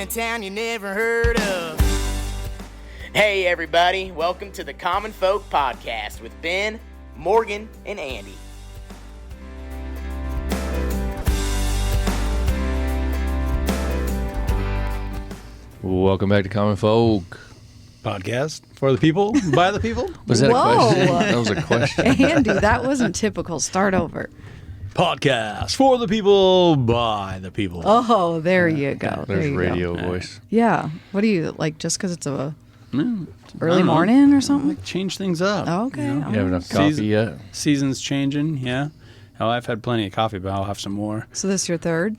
a town you never heard of. Hey everybody, welcome to the Common Folk Podcast with Ben, Morgan, and Andy. Welcome back to Common Folk Podcast for the people, by the people. Was that Whoa. a question? That was a question. Andy, that wasn't typical. Start over. Podcast for the people, by the people. Oh, there you go. There's there you radio go. voice. Yeah. What do you like? Just because it's a I early don't know. morning or something? Change things up. Oh, okay. you know? You have enough coffee yet? Season's changing, yeah. Oh, I've had plenty of coffee, but I'll have some more. So this is your third?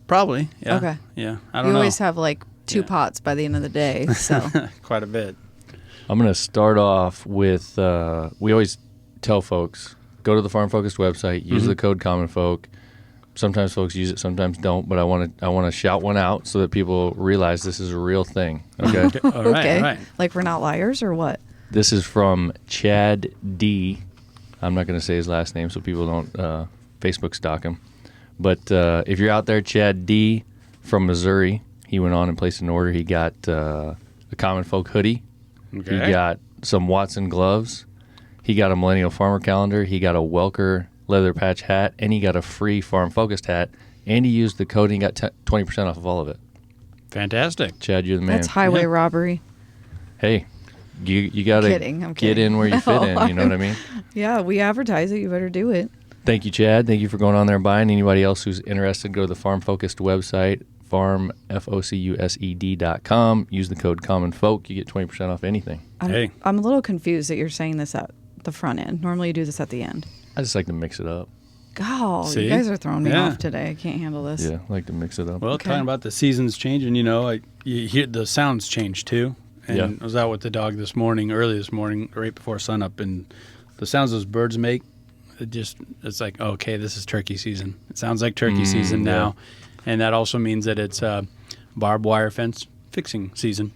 Probably, yeah. Okay. Yeah, I don't You know. always have like two Yeah. pots by the end of the day. So Quite a bit. I'm going to start off with, we always tell folks, go to the Farm Focused website, use the code Common Folk. Sometimes folks use it, sometimes don't, but I want to shout one out so that people realize this is a real thing, okay? All right, okay. all right. Like we're not liars or what? This is from Chad D. I'm not going to say his last name so people don't Facebook stalk him. But if you're out there, Chad D. from Missouri, he went on and placed an order. He got a Common Folk hoodie. Okay. He got some Watson gloves. He got a Millennial Farmer calendar. He got a Welker leather patch hat. And he got a free Farm Focused hat. And he used the code and he got 20% off of all of it. Fantastic. Chad, you're the man. That's highway Yeah. robbery. Hey, you got to I'm get kidding. in where you fit in. You know what I mean? Yeah, we advertise it. You better do it. Thank you, Chad. Thank you for going on there and buying. Anybody else who's interested, go to the Farm Focused website, farmfocused.com. Use the code Common Folk. You get 20% off anything. Hey. I'm a little confused that you're saying this at the front end. Normally you do this at the end. I just like to mix it up. Oh, See? you guys are throwing me Yeah. off today. I can't handle this. Yeah, I like to mix it up. Well, Okay. talking about the seasons changing, you know, you hear the sounds change too. And Yeah. I was out with the dog early this morning, right before sunup, and the sounds those birds make, it's like, okay, this is turkey season. It sounds like turkey season now. And that also means that it's barbed wire fence fixing season.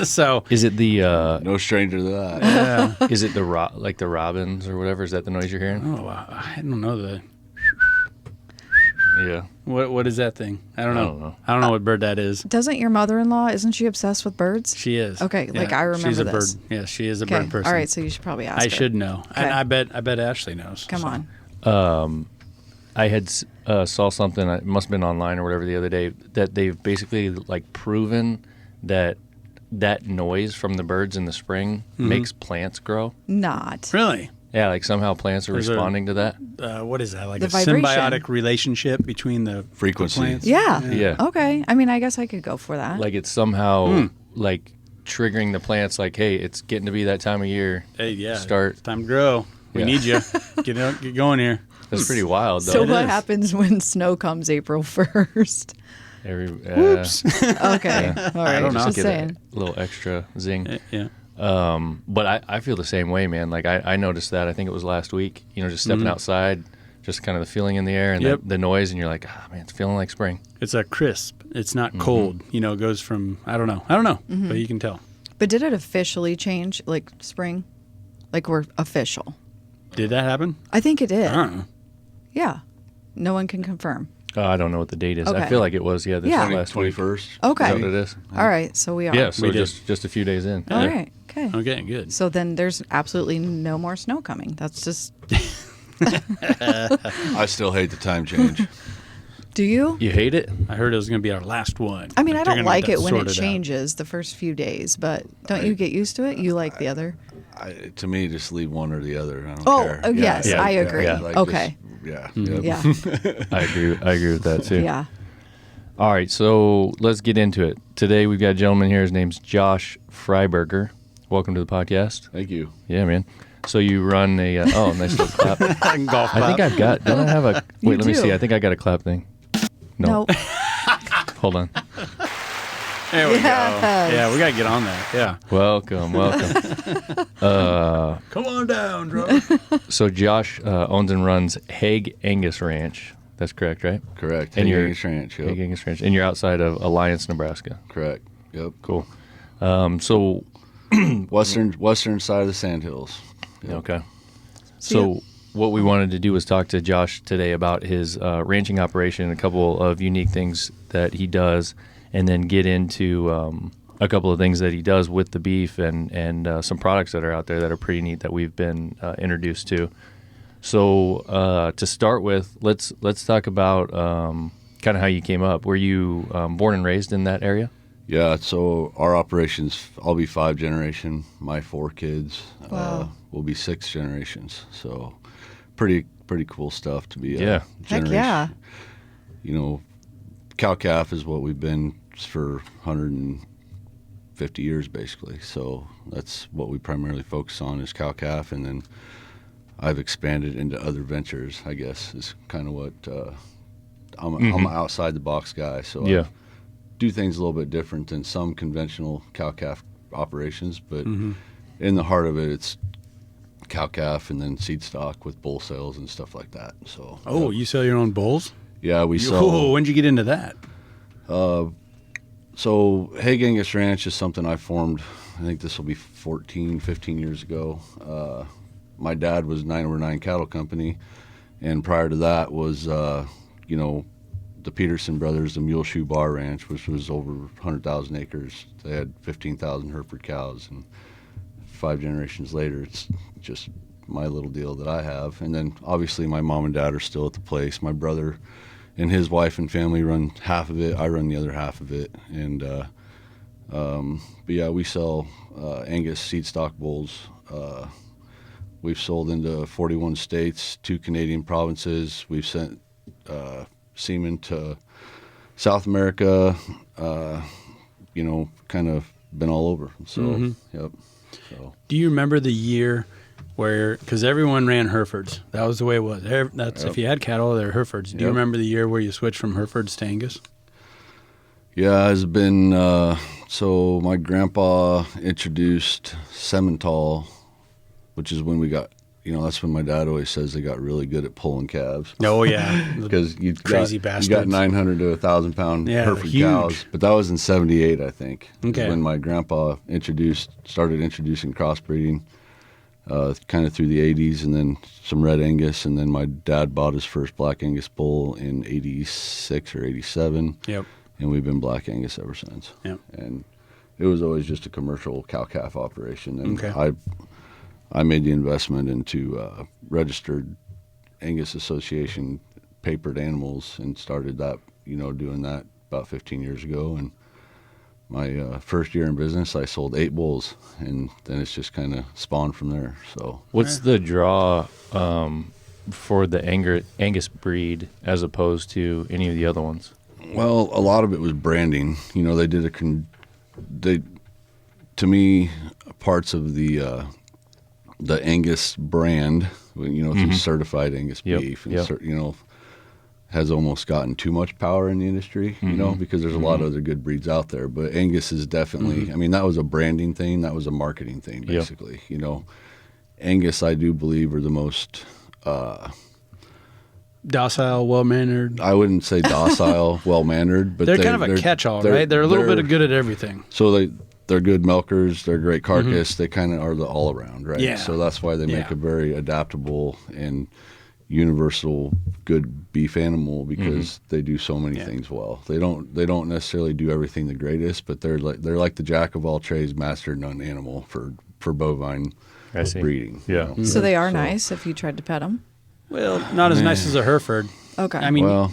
So Is it the No stranger to that. is it the like the robins or whatever? Is that the noise you're hearing? I don't know Yeah. what is that thing? I don't know. I don't know. I don't know what bird that is. Doesn't your mother-in-law, isn't she obsessed with birds? She is. Okay, like, I remember she's a this. bird. Yeah, she is a Okay. bird person. All right, so you should probably ask I her. should know. Okay. And I bet Ashley knows. Come so. on. I had saw something. It must have been online or whatever the other day that they've basically like proven that noise from the birds in the spring makes plants grow. Not. Really? Yeah, like somehow plants are There's a- responding to that. What is that? Like The a vibration. symbiotic relationship between the Frequency. the plants? Yeah. Yeah. Okay. I mean, I guess I could go for that. Like it's somehow like triggering the plants. Like, hey, it's getting to be that time of year. Hey, yeah. Start. It's time to grow. We Yeah. need you. Get going here. That's pretty wild, though. So It what is. happens when snow comes April 1st? Whoops. Okay. All right. I don't know. Just Get saying. a little extra zing. Yeah. But I feel the same way, man. Like I noticed that. I think it was last week. You know, just stepping outside, just kind of the feeling in the air and Yep. the noise, and you're like, man, it's feeling like spring. It's a crisp. It's not cold. You know, it goes from I don't know, but you can tell. But did it officially change, like spring? Like we're official? Did that happen? I think it did. I don't know. Yeah. No one can confirm. I don't know what the date is. I Okay. feel like it was this Yeah. last week. 21st. Okay. Is that what it is? All right. So we are. Yeah. So We did. just a few days in. All Yeah. right. Okay. Okay, good. So then there's absolutely no more snow coming. That's just. I still hate the time change. Do you? You hate it? I heard it was going to be our last one. I mean, Like, I they're don't gonna like get it that when it sorted out. changes the first few days, but don't you get used to it? You like the other? To me, just leave one or the other. I don't Oh, care. oh, yes, I agree. Okay. Yeah. Yeah. I agree with that too. Yeah. All right, so let's get into it. Today we've got a gentleman here. His name's Josh Freiberger. Welcome to the podcast. Thank you. Yeah, man. So you run a nice little clap. Golf I think I've got. Don't I have a? You Wait, let me do. see. I think I got a clap thing. No. Hold on. There we Yes. go. Yeah, we got to get on that. Yeah. Welcome. Come on down, bro. So Josh owns and runs Hague Angus Ranch. That's correct, right? Correct. And Hague you're Angus Ranch. Yep. Hague Angus Ranch, and you're outside of Alliance, Nebraska. Correct. Yep. Cool. So Western side of the Sandhills. Yep. okay. So what we wanted to do was talk to Josh today about his ranching operation and a couple of unique things that he does. and then get into a couple of things that he does with the beef and some products that are out there that are pretty neat that we've been introduced to. So to start with, let's talk about kind of how you came up. Were you born and raised in that area? Yeah, so our operations, I'll be 5 generation. My 4 kids will be 6 generations. So pretty cool stuff to be a Yeah. generation. Heck yeah. You know, cow-calf is what we've been for 150 years, basically. So that's what we primarily focus on is cow-calf, and then I've expanded into other ventures, I guess, is kind of what I'm an outside-the-box guy. So Yeah. I do things a little bit different than some conventional cow-calf operations, but in the heart of it, it's cow-calf and then seed stock with bull sales and stuff like that. So You sell your own bulls? yeah, we Oh, sell. when'd you get into that? So Hague Angus Ranch is something I formed, I think this will be 14, 15 years ago. My dad was 9/9 Cattle Company, and prior to that was, the Peterson brothers, the Muleshoe Bar Ranch, which was over 100,000 acres. They had 15,000 Hereford cows, and 5 generations later, it's just my little deal that I have. And then obviously my mom and dad are still at the place. My brother and his wife and family run half of it. I run the other half of it. And but yeah, we sell Angus seed stock bulls. We've sold into 41 states, 2 Canadian provinces. We've sent semen to South America. Kind of been all over. So yep. So Do you remember the year where, because everyone ran Herefords. That was the way it was. That's If you had cattle, they're Herefords. Do you Yep. remember the year where you switched from Herefords to Angus? yeah, it's been so my grandpa introduced Simmental, which is when we got, that's when my dad always says they got really good at pulling calves. Oh, yeah. Because you Crazy got bastards. 900 to 1,000 pound Yeah, Hereford huge. cows, but that was in '78, I think. is Okay. when my grandpa started introducing crossbreeding, kind of through the '80s, and then some Red Angus, and then my dad bought his first Black Angus bull in '86 or '87, Yep. and we've been Black Angus ever since. Yep. And it was always just a commercial cow-calf operation, and Okay. I made the investment into registered Angus Association papered animals and started that, doing that about 15 years ago. And my first year in business, I sold 8 bulls, and then it's just kind of spawned from there. So What's the draw for the Angus breed as opposed to any of the other ones? well, a lot of it was branding. They did to me, parts of the Angus brand, through certified Angus Yep, beef, and yep. has almost gotten too much power in the industry, because there's a lot of other good breeds out there. But Angus is definitely, I mean, that was a branding thing, that was a marketing thing, Yep. basically. Angus, I do believe, are the most, Docile, well-mannered. I wouldn't say docile, well-mannered, but They're kind of a catch-all, right? They're a little bit good at everything. So they're good milkers. They're great carcass. They kind of are the all-around, right? Yeah. So that's why they make Yeah. a very adaptable and universal good beef animal, because they do so many things well. They don't necessarily do everything the greatest, but they're like the jack of all trades, master of none animal for bovine I see. breeding. Yeah. So they are nice if you tried to pet them. Well, not as nice as a Hereford. Okay. I mean, Well,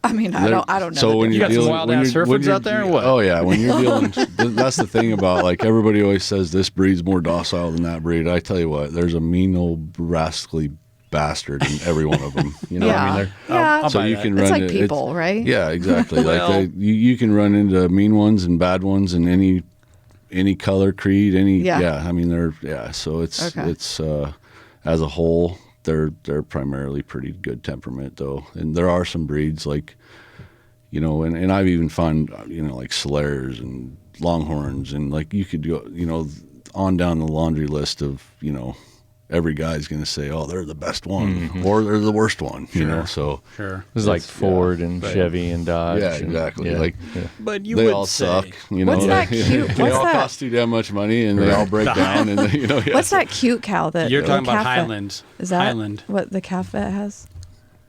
I don't know. So when You you're got some dealing, wild-ass Herefords out there or what? Oh yeah, when you're dealing, that's the thing about, like, everybody always says this breed's more docile than that breed. I tell you what, there's a mean old rascally bastard in every one of them. You know what I mean? Yeah. I'll So buy you that. can It's run like it- people, right? Yeah, exactly. Well- Like you can run into mean ones and bad ones in any color, creed, Yeah. I mean, so it's Okay. as a whole, they're primarily pretty good temperament, though. And there are some breeds like, and I've even found, like Solaires and Longhorns, and like you could go, on down the laundry list of, every guy's going to say, oh, they're the best one, or they're the worst one, so. Sure. It's like It's- Ford yeah, and right. Chevy and Dodge. Yeah, and- exactly. yeah, Like, yeah. But you they would all say, suck, What's that cute? They What's all that? cost too damn much money, and they all break down, and yeah. What's that cute cow that You're the talking about calf that- Highlands. Is that Highland. what the calf vet has?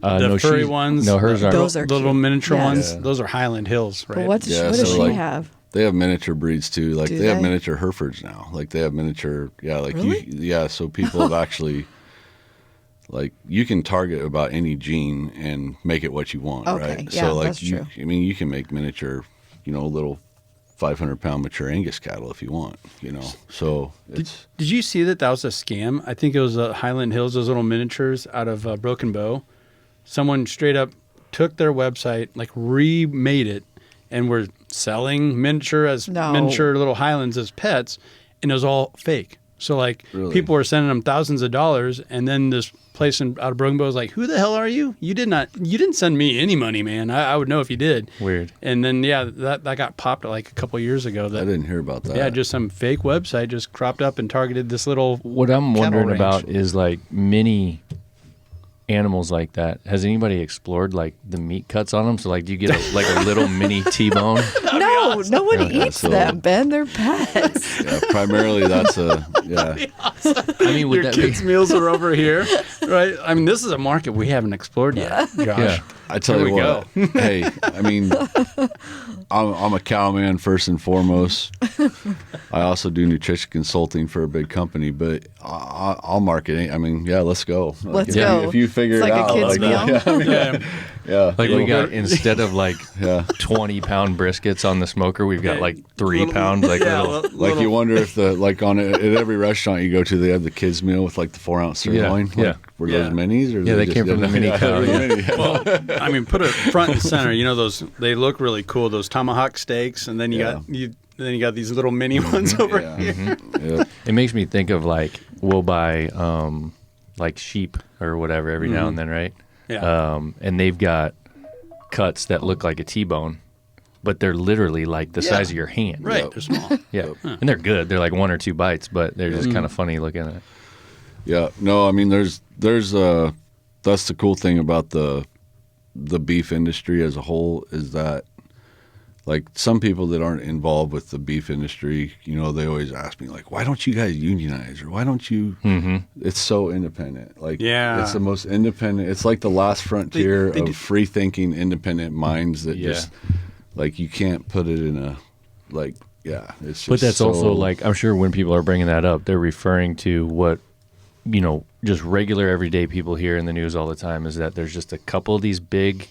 The no, furry she's- ones. No, hers aren't. Those are the little cute. miniature Yes. ones. Yeah. Those are Highland Hills, right? But what Yeah, does so, she like, have? They have miniature breeds too. Like Do they have they? miniature Herefords now. Like they have miniature. Yeah, like Really? So people have actually, like, you can target about any gene and make it what you want, Okay, right? yeah, so like that's true. I mean, you can make miniature, little 500-pound mature Angus cattle if you want, So it's Did you see that was a scam? I think it was Highland Hills, those little miniatures out of Broken Bow. Someone straight up took their website, like remade it, and were selling miniature little Highlands as pets, and it was all fake. So like Really? people were sending them thousands of dollars, and then this place out of Broken Bow was like, "Who the hell are you? You didn't send me any money, man. I would know if you did." Weird. And then that got popped like a couple years ago. I That didn't hear about that. yeah, just some fake website just cropped up and targeted this little. What I'm cattle wondering ranch. about is like mini animals like that. Has anybody explored like the meat cuts on them? So like, do you get a little mini T-bone? No, no one Yeah, eats so- them, Ben. They're pets. Yeah, primarily that's yeah. I mean, would Your that kids' be? meals are over here, right? I mean, this is a market we haven't explored yet, Josh. Yeah. I tell Here you we what. Hey, I mean, I'm a cowman first and foremost. I also do nutrition consulting for a big company, but I'll market it. I mean, yeah, let's go. Let's if go. If you figure It's it like a out, kid's meal. Yeah, I mean, Yeah. yeah. Like we got instead of like Yeah. 20-pound briskets on the smoker, we've got like 3 pound like little. Like you wonder if at every restaurant you go to, they have the kids meal with like the 4-ounce sirloin. yeah. Like, were those minis or Yeah, they came from the mini cow, they were yeah. mini. Well, I mean, put it front and center. You know those? They look really cool. Those tomahawk steaks, and then you Yeah. got these little mini ones over Yeah. here. Yeah. It makes me think of like we'll buy like sheep or whatever every now and then, right? Yeah. And they've got cuts that look like a T-bone, but they're literally like the size of your hand. Right. Yep. They're small. Yeah. And they're good. They're like 1 or 2 bites, but they're just kind of funny looking at it. Yeah, no, I mean, there's that's the cool thing about the beef industry as a whole is that, like, some people that aren't involved with the beef industry, they always ask me like, why don't you guys unionize or why don't you? Mm-hmm. It's so independent. Like, Yeah. it's the most independent. It's like the last frontier they of do- free thinking, independent minds that Yeah. just like you can't put it in a like. Yeah, it's just But that's so, also like, I'm sure when people are bringing that up, they're referring to what, just regular everyday people hear in the news all the time is that there's just a couple of these big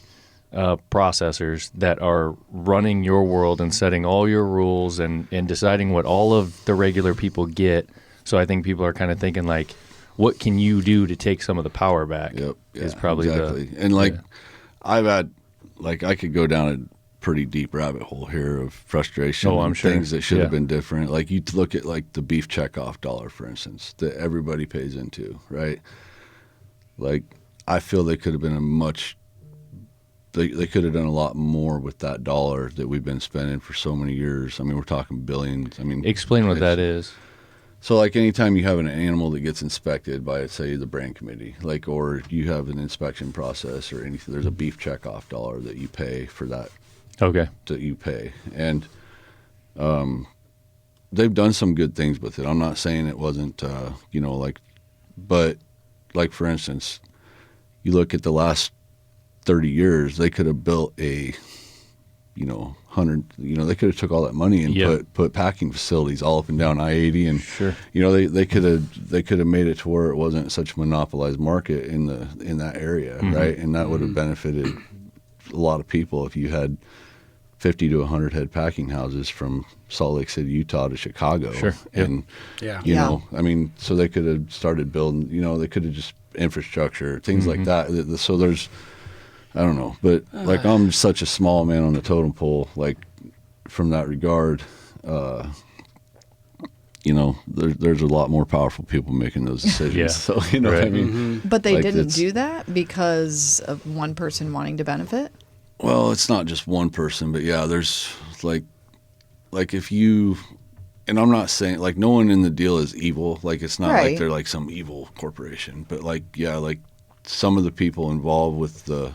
processors that are running your world and setting all your rules and deciding what all of the regular people get. So I think people are kind of thinking like, what can you do to take some of the power back? Yep. Is probably exactly. the And like yeah. I've had like I could go down a pretty deep rabbit hole here of frustration. Oh, I'm and sure. things that should have Yeah. been different. Like you look at like the beef checkoff dollar, for instance, that everybody pays into, right? Like I feel they could have been they could have done a lot more with that dollar that we've been spending for so many years. I mean, we're talking billions. I mean, Explain what it's- that is. So, like, anytime you have an animal that gets inspected by, say, the brand committee, like, or you have an inspection process or anything, there's a beef checkoff dollar that you pay for that, Okay. that you pay. And they've done some good things with it. I'm not saying it wasn't, but, like, for instance, you look at the last 30 years, they could have built a, 100, they could have took all that money and Yeah. put packing facilities all up and down I-80 and Sure. they could have made it to where it wasn't such a monopolized market in that area, right? And that would have benefited a lot of people if you had 50 to 100 head packing houses from Salt Lake City, Utah to Chicago. Sure. Yep. And Yeah. I mean, so they could have started building, they could have just infrastructure, things like that. So there's I don't know, but like I'm such a small man on the totem pole, like from that regard, there's a lot more powerful people making those decisions. Yeah. So you know what I Right. mean? But they Like, didn't it's- do that because of one person wanting to benefit? Well, it's not just one person, but yeah, there's like if you, and I'm not saying like no one in the deal is evil. Like it's not Right. like they're like some evil corporation, but like yeah, like some of the people involved with the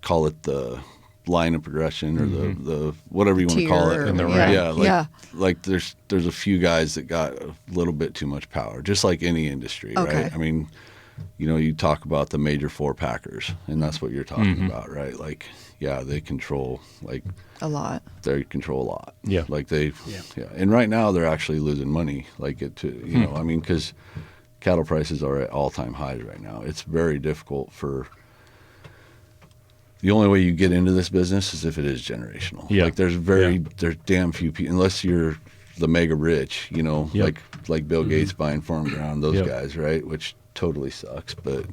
call it the line of progression or the whatever you want to call it. Tier, In the yeah. rank. Yeah, like, Yeah. like there's a few guys that got a little bit too much power, just like any industry, Okay. right? I mean, you talk about the major 4 packers, and that's what you're talking about, right? Like, yeah, they control A lot. They control a lot. Yeah. Like yeah. And right now they're actually losing money. Like I mean, because cattle prices are at all-time highs right now. It's very difficult for. The only way you get into this business is if it is generational. Yeah. Like there's damn few people, unless you're the mega rich, Yep. like Bill Gates buying farm ground, those Yep. guys, right? Which totally sucks, but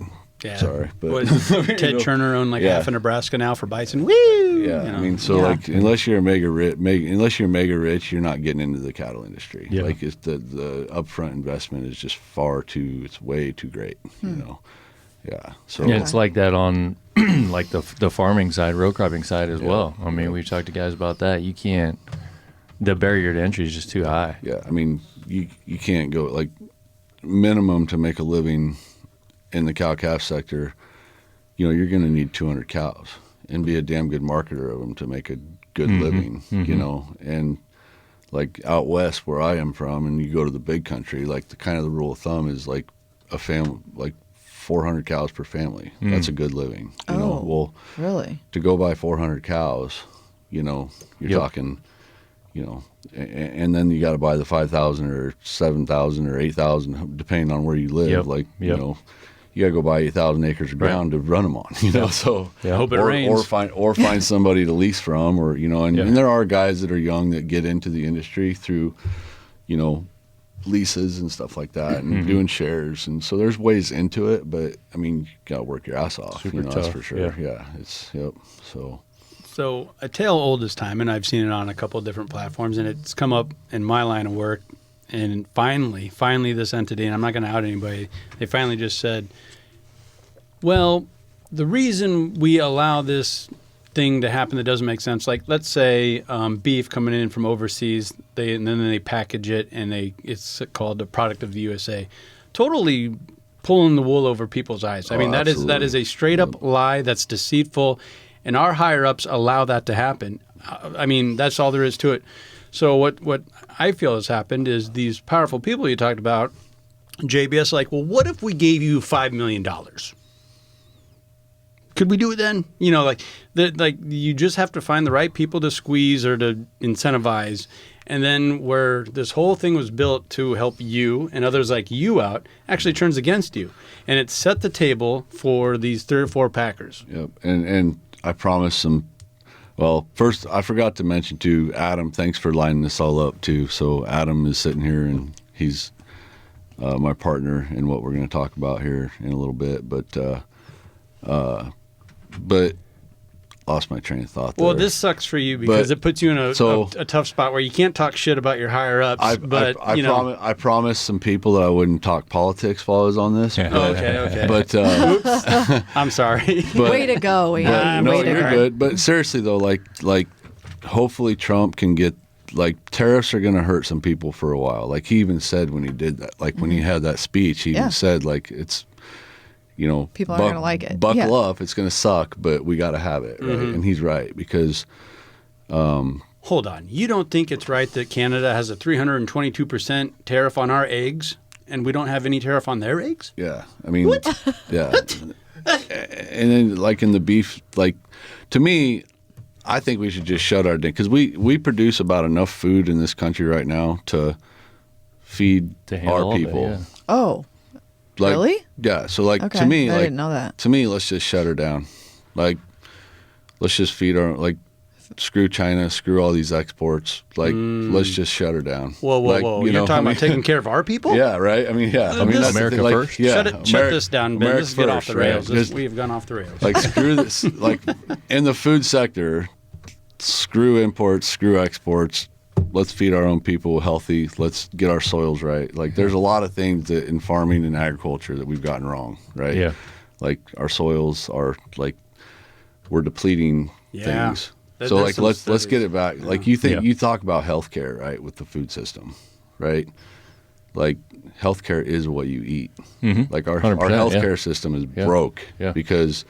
Yeah. sorry. But What is it? Ted Turner owned like Yeah. half of Nebraska now for bison. Woo! yeah, I mean, so Yeah. like unless you're mega rich, you're not getting into the cattle industry. Yeah. Like it's the upfront investment is just it's way too great, Yeah. So Yeah, it's like that on like the farming side, row cropping side as well. I mean, we've talked to guys about that. You can't. The barrier to entry is just too high. yeah, I mean, you can't go like minimum to make a living in the cow-calf sector, you're going to need 200 cows and be a damn good marketer of them to make a good living, and like out west where I am from, and you go to the big country, like the rule of thumb is like a family, like 400 cows per family. That's a good living. Well, Really? to go buy 400 cows, you're Yep. talking, and then you got to buy the 5,000 or 7,000 or 8,000, depending on where you live. Yep. Like, Yep. you got to go buy 8,000 acres of ground to run them on, so Yeah. Hope it or rains. find somebody to lease from, or, and there are guys that are young that get into the industry through, leases and stuff like that, and doing shares, and so there's ways into it, but I mean, you gotta work your ass off. Super That's tough, for sure. yeah. So a tale old as time, and I've seen it on a couple of different platforms, and it's come up in my line of work. And finally, this entity, and I'm not going to out anybody, they finally just said, well, the reason we allow this thing to happen that doesn't make sense, like let's say beef coming in from overseas, and then they package it, and it's called a product of the USA. Totally pulling the wool over people's eyes. I mean, that is a straight up lie. That's deceitful, and our higher ups allow that to happen. I mean, that's all there is to it. So what I feel has happened is these powerful people you talked about, JBS, like, well, what if we gave you $5 million? Could we do it then? Like you just have to find the right people to squeeze or to incentivize. And then where this whole thing was built to help you and others like you out actually turns against you. And it set the table for these 3 or 4 packers. Yep. And I promised some. Well, first, I forgot to mention, too, Adam, thanks for lining this all up, too. So Adam is sitting here, and he's my partner in what we're going to talk about here in a little bit. But lost my train of thought there. Well, this sucks for you because it puts you in a tough spot where you can't talk shit about your higher-ups. I promised some people that I wouldn't talk politics while I was on this. Yeah. But, Okay. But, Oops. I'm sorry. Way to go, Ian. no, Way to you're go. good. But seriously though, like hopefully Trump can get, like, tariffs are going to hurt some people for a while. Like he even said when he did that, like when he had that speech, he even said like it's, People aren't gonna like it. Buckle up, it's going to suck, but we got to have it, right? And he's right because. Hold on. You don't think it's right that Canada has a 322% tariff on our eggs and we don't have any tariff on their eggs? Yeah, I mean, yeah. And then, like in the beef, like to me, I think we should just shut our because we produce about enough food in this country right now to feed handle our all of it, people. yeah. Oh, Like, really? Yeah. So like Okay. to me, I like didn't know that. to me, let's just shut her down. Like, let's just feed our screw China, screw all these exports. Like, let's just shut her down. Whoa. Like, You're talking about taking care of our people? Yeah, right. I mean, yeah. I mean, This- that's the America thing, like, first? Yeah, Shut this down, Ben. America This is get off the first, right? rails. Just- We've gone off the rails. like screw this. Like in the food sector, screw imports, screw exports. Let's feed our own people healthy. Let's get our soils right. Like there's a lot of things that in farming and agriculture that we've gotten wrong, right? Yeah. Like our soils are like we're depleting Yeah. things. There's So like some let's studies. get it back. Like you talk about healthcare, right, with the food system, right? Like healthcare is what you eat. Like our 100%, healthcare system is broke Yeah. because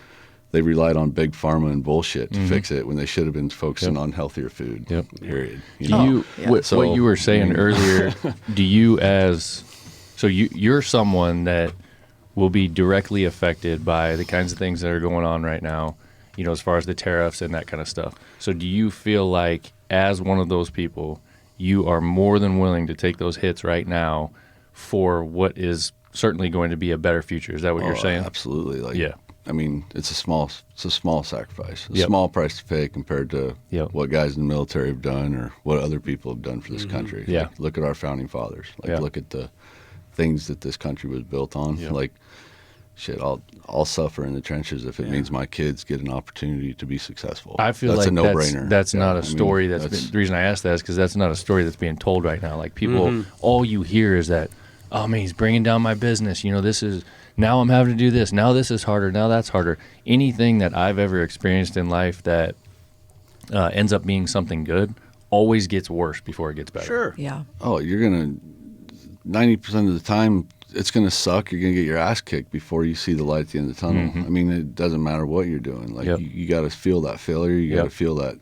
they relied on big pharma and bullshit to fix it when they should have been focusing on healthier food. Yep. Period. Do know? you what you were saying earlier? Do you you're someone that will be directly affected by the kinds of things that are going on right now, as far as the tariffs and that kind of stuff. So do you feel like, as one of those people, you are more than willing to take those hits right now for what is certainly going to be a better future? Is that what you're saying? Absolutely. Yeah. I mean, it's a small sacrifice, a Yep. small price to pay compared to Yep. what guys in the military have done or what other people have done for this country. Yeah. Like, look at our founding fathers. Yeah. Look at the things that this country was built on. Yeah. Like, shit, I'll suffer in the trenches if it means my kids get an opportunity to be successful. I feel that's like a no-brainer. That's not a I mean, story the reason I asked that is because that's not a story that's being told right now. Like, people, all you hear is that, oh man, he's bringing down my business. This is, now I'm having to do this. Now this is harder. Now that's harder. Anything that I've ever experienced in life that ends up being something good always gets worse before it gets better. Sure. Yeah. Oh, you're going to, 90% of the time, it's going to suck. You're going to get your ass kicked before you see the light at the end of the tunnel. I mean, it doesn't matter what you're doing. Like, Yep. you got to feel that failure. You got to Yep. feel that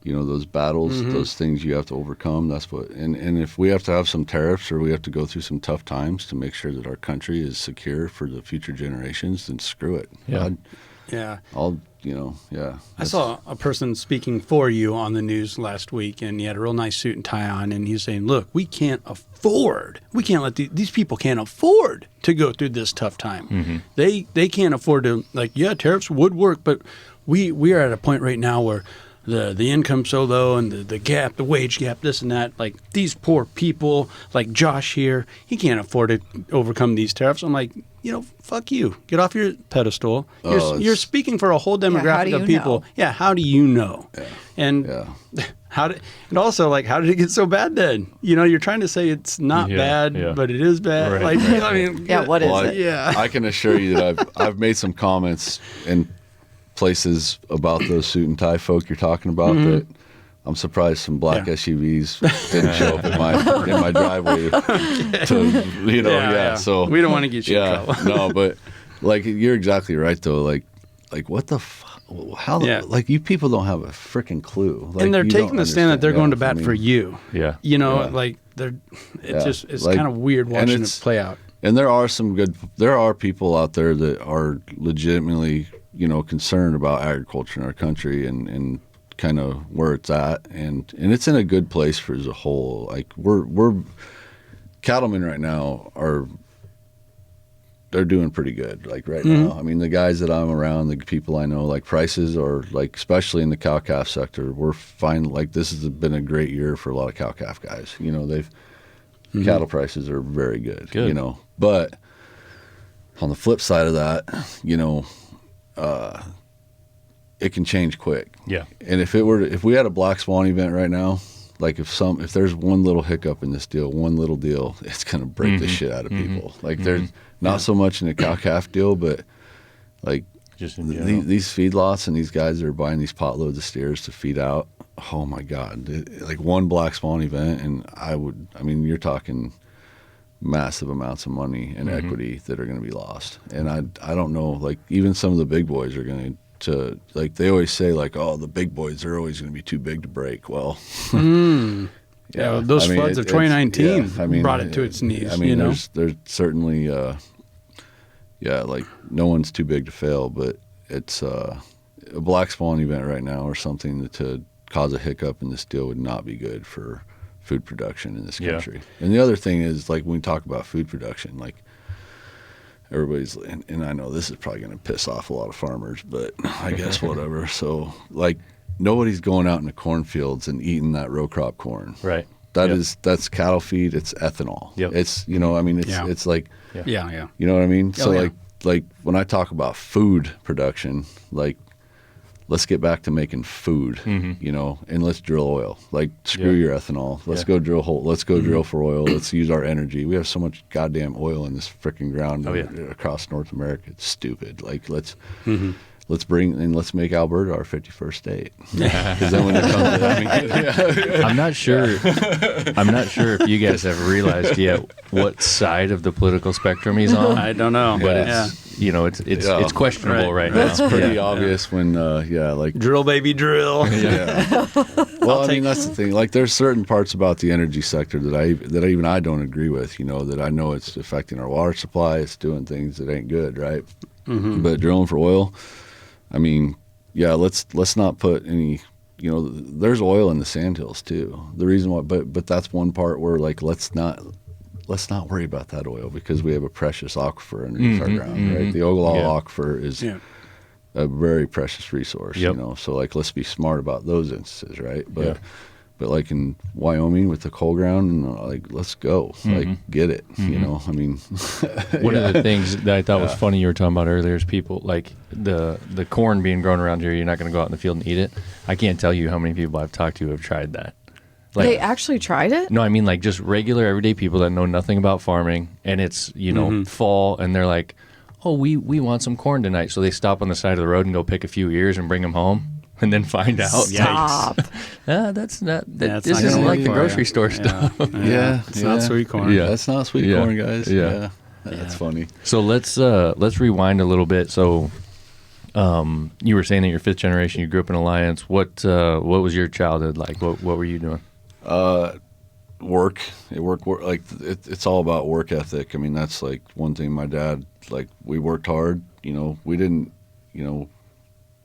those battles, those things you have to overcome. That's what, and if we have to have some tariffs or we have to go through some tough times to make sure that our country is secure for the future generations, then screw it. Yeah. I saw a person speaking for you on the news last week, and he had a real nice suit and tie on, and he's saying, look, we can't let these people can't afford to go through this tough time. They can't afford to, tariffs would work, but we are at a point right now where the income's so low and the wage gap, this and that, like these poor people, like Josh here, he can't afford to overcome these tariffs. I'm like, fuck you. Get off your pedestal. You're speaking for a whole demographic of people. Know? Yeah, how do you know? Yeah. And and also, how did it get so bad then? You're trying to say it's not bad, but it is bad. Right. I mean, What is it? Yeah. I can assure you that I've made some comments in places about those suit and tie folk you're talking about that I'm surprised some black SUVs didn't show up in my driveway So we don't want to get you in trouble. No, but you're exactly right though. Like what the how you people don't have a freaking clue. And they're taking the stand that they're going to bat for you. Yeah. It's kind of weird watching it play out. And there are people out there that are legitimately, concerned about agriculture in our country and kind of where it's at, and it's in a good place for as a whole. Like we're cattlemen right now they're doing pretty good. Like right now, I mean, the guys that I'm around, the people I know, like prices are especially in the cow calf sector, we're fine. Like this has been a great year for a lot of cow calf guys. Cattle prices are very good. But on the flip side of that, it can change quick. Yeah. And if we had a black swan event right now, if there's one little hiccup in this deal, one little deal, it's going to break the shit out of people. There's not so much in the cow calf deal, but just in general. these feedlots and these guys that are buying these potloads of steers to feed out. Oh my God. One black swan event. And you're talking massive amounts of money and equity that are going to be lost. And I don't know, even some of the big boys are going to they always say the big boys are always going to be too big to break. Well, those floods of 2019 brought it to its knees. There's certainly, no one's too big to fail, but it's a black swan event right now or something that to cause a hiccup in this deal would not be good for food production in this country. And the other thing is, when we talk about food production, everybody's, and I know this is probably going to piss off a lot of farmers, but I guess whatever. So, nobody's going out in the cornfields and eating that row crop corn. Right. That's cattle feed. It's ethanol. Yep. It's, it's like, Yeah. you know what I mean? So yeah. When I talk about food production, let's get back to making food, and let's drill oil. Screw your ethanol. Let's go drill Let's go drill for oil. Let's use our energy. We have so mumuch goddamn oil in this freaking ground across North America. It's stupid. Let's make Alberta our 51st state. Because then when it comes to I'm not sure if you guys have realized yet what side of the political spectrum he's on. I don't know. But it's questionable right now. That's pretty obvious when, like drill, baby, drill. Yeah. Well, I mean, that's the thing. Like, there's certain parts about the energy sector that even I don't agree with. That I know it's affecting our water supply. It's doing things that ain't good, right? Mm-hmm. But drilling for oil, I mean, yeah, let's not put any. There's oil in the Sandhills too. The reason why, but that's one part where like let's not worry about that oil because we have a precious aquifer underneath our ground, right? The Ogallala Aquifer is a very precious resource, So like, let's be smart about those instances, right? But like in Wyoming with the coal ground, like let's go, like get it, I mean, one of the things that I thought was funny you were talking about earlier is people like the corn being grown around here. You're not going to go out in the field and eat it. I can't tell you how many people I've talked to who have tried that. Like, they actually tried it? No, I mean like just regular everyday people that know nothing about farming, and it's fall, and they're like, oh, we want some corn tonight, so they stop on the side of the road and go pick a few ears and bring them home. And then find out. Stop. That's not. This this isn't like the grocery store stuff. It's not sweet corn. Yeah, that's not sweet corn, guys. Yeah. That's funny. So let's rewind a little bit. So, you were saying that you're fifth generation. You grew up in Alliance. What was your childhood like? What were you doing? Work. Like it's all about work ethic. I mean, that's like one thing. My dad, like, we worked hard. We didn't.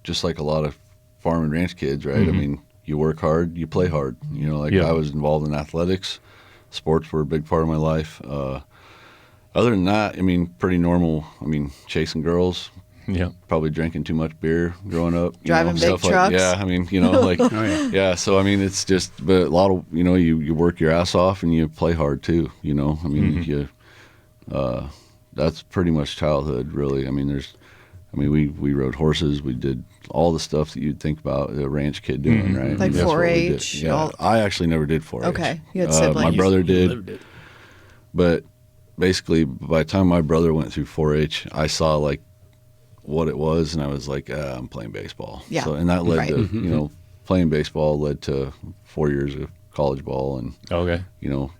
Just like a lot of farm and ranch kids, right? I mean, you work hard, you play hard. I was involved in athletics. Sports were a big part of my life. Other than that, I mean, pretty normal. I mean, chasing girls. Yeah. Probably drinking too much beer growing up. Driving big stuff trucks. Like, I mean, like, so I mean, it's just, but a lot of, you work your ass off and you play hard too, I mean, that's pretty much childhood, really. I mean, we rode horses, we did all the stuff that you'd think about a ranch kid doing, right? Like That's what we 4-H. did. Yeah, I actually never did 4-H. Okay, you had siblings. My brother did, Lived it. but basically by the time my brother went through 4-H, I saw like what it was, and I was like, I'm playing baseball. Yeah. So, and that led Right. to, playing baseball led to 4 years of college ball, and Okay.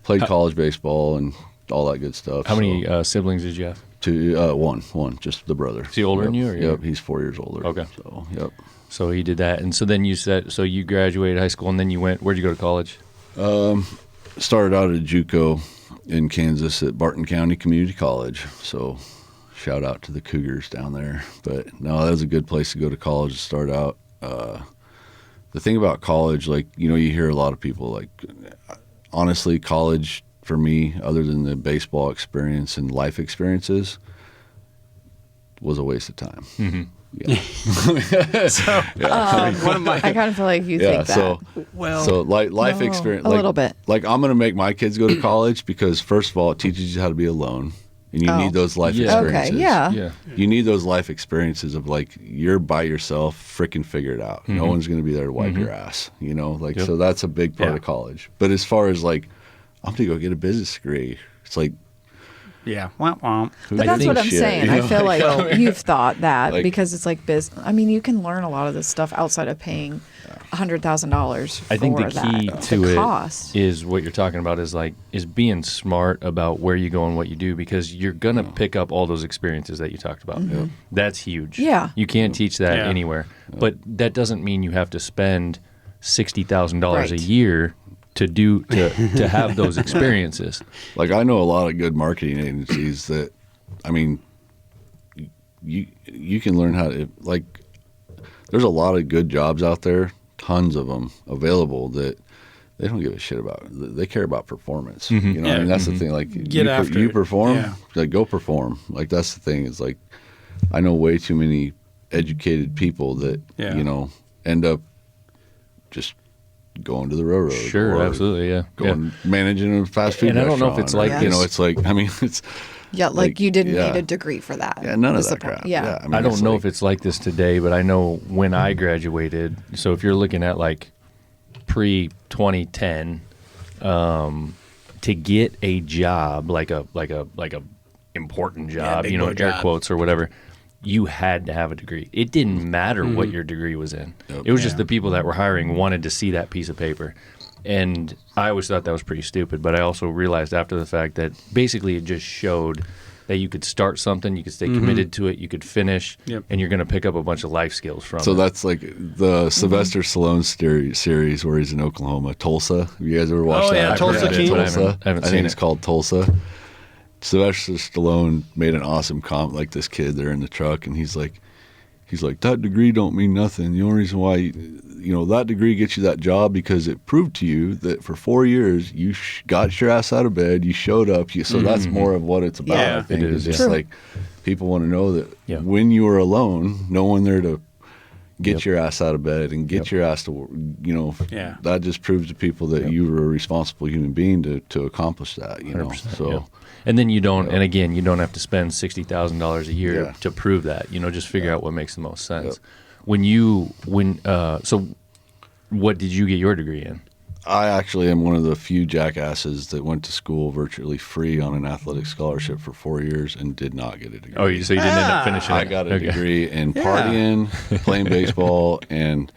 played college baseball and all that good stuff. How many siblings did you have? One, just the brother. Is he older than you, or Yep, he's 4 years older. Okay. So, yep. So he did that, and so then you said, so you graduated high school, and then you went. Where'd you go to college? Started out at JUCO in Kansas at Barton County Community College. So, shout out to the Cougars down there. But no, that was a good place to go to college to start out. The thing about college, like, you hear a lot of people, like, honestly, college for me, other than the baseball experience and life experiences, was a waste of time. Mm-hmm. Yeah. I kind of feel like you think that. So life No, experience, a little bit. Like, I'm going to make my kids go to college because, first of all, it teaches you how to be alone, and you need those life experiences. Okay, yeah. Yeah. You need those life experiences of, like, you're by yourself, freaking figure it out. No one's going to be there to wipe your ass, so that's a big part of college. But as far as, like, I'm going to go get a business degree, it's like, Yeah. Womp womp. But that's what I'm shit, saying. I feel like you've thought that Like- because it's like business. I mean, you can learn a lot of this stuff outside of paying $100,000. I think the for key that. to the it cost. is what you're talking about is being smart about where you go and what you do, because you're gonna pick up all those experiences that you talked about. That's huge. Yeah. You can't teach that Yeah. anywhere. But that doesn't mean you have to spend $60,000 a Right. year to have those experiences. Like, I know a lot of good marketing agencies that, I mean, you can learn how to, like, there's a lot of good jobs out there, tons of them available, that they don't give a shit about. They care about performance. I mean, that's the thing. Like, Get after you it. perform, Yeah. like, go perform. Like, that's the thing. Is like, I know way too many educated people that end up just going to the railroad. Sure, or absolutely, yeah. Going managing a fast food And I don't know if restaurant, it's like or, this- it's like, I mean, it's Yeah, like you didn't yeah. need a degree for that. Yeah, none of was that the point. crap. Yeah. I, mean, I don't it's know like, if it's like this today, but I know when I graduated. So if you're looking at like pre-2010, to get a job, like a important job, big boy air job. quotes or whatever, you had to have a degree. It didn't matter what your degree was in. Yep. It was just the people that were hiring wanted to see that piece of paper. And I always thought that was pretty stupid, but I also realized after the fact that basically it just showed that you could start something, you could stay committed to it, you could finish, and you're going to pick up a bunch of life skills from it. So that's like the Sylvester Stallone series where he's in Oklahoma, Tulsa. Have you guys ever watched that? Yeah, Tulsa King. I haven't I seen think it's it. called Tulsa. Sylvester Stallone made an awesome comment, like this kid there in the truck, and he's like, that degree don't mean nothing. The only reason why, that degree gets you that job because it proved to you that for 4 years you got your ass out of bed, you showed up. So that's more of what it's about. Yeah, I think it is, it's yeah. like people want to know that when you are alone, no one there to get your ass out of bed and get your ass to work. That just proves to people that you were a responsible human being to accomplish that. 100%, So. yeah. And then you don't, and again, you don't have to spend $60,000 a year to prove that. Just figure out what makes the most sense. So what did you get your degree in? I actually am one of the few jackasses that went to school virtually free on an athletic scholarship for 4 years and did not get a degree. Oh, so you didn't end up finishing it? I got a degree in partying, playing baseball, and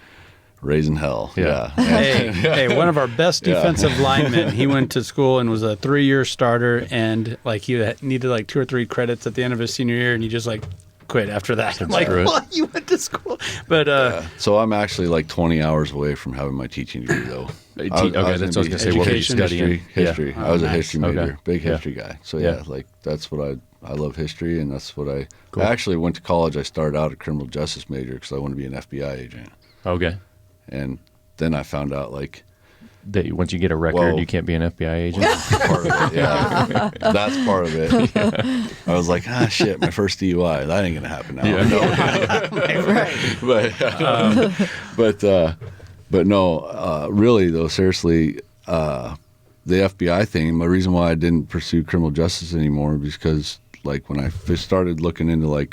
raising hell. Yeah. Hey, one of our best defensive linemen. He went to school and was a 3-year starter, and he needed 2 or 3 credits at the end of his senior year, and he just quit after that. I'm like, what? You went to school? But so I'm actually 20 hours away from having my teaching degree, though. Okay, that's what I was going to say. What were you studying? History. Yeah. I was a nice. history major, big history guy. So that's what I love history, and that's what I actually went to college. I started out a criminal justice major because I wanted to be an FBI agent. Okay. And then I found out that once you get a record, you can't be an FBI agent. Part of it, yeah. That's part of it. I was like, shit, my first DUI. That ain't gonna happen now. But no, really though, seriously, the FBI thing. The reason why I didn't pursue criminal justice anymore was because when I first started looking into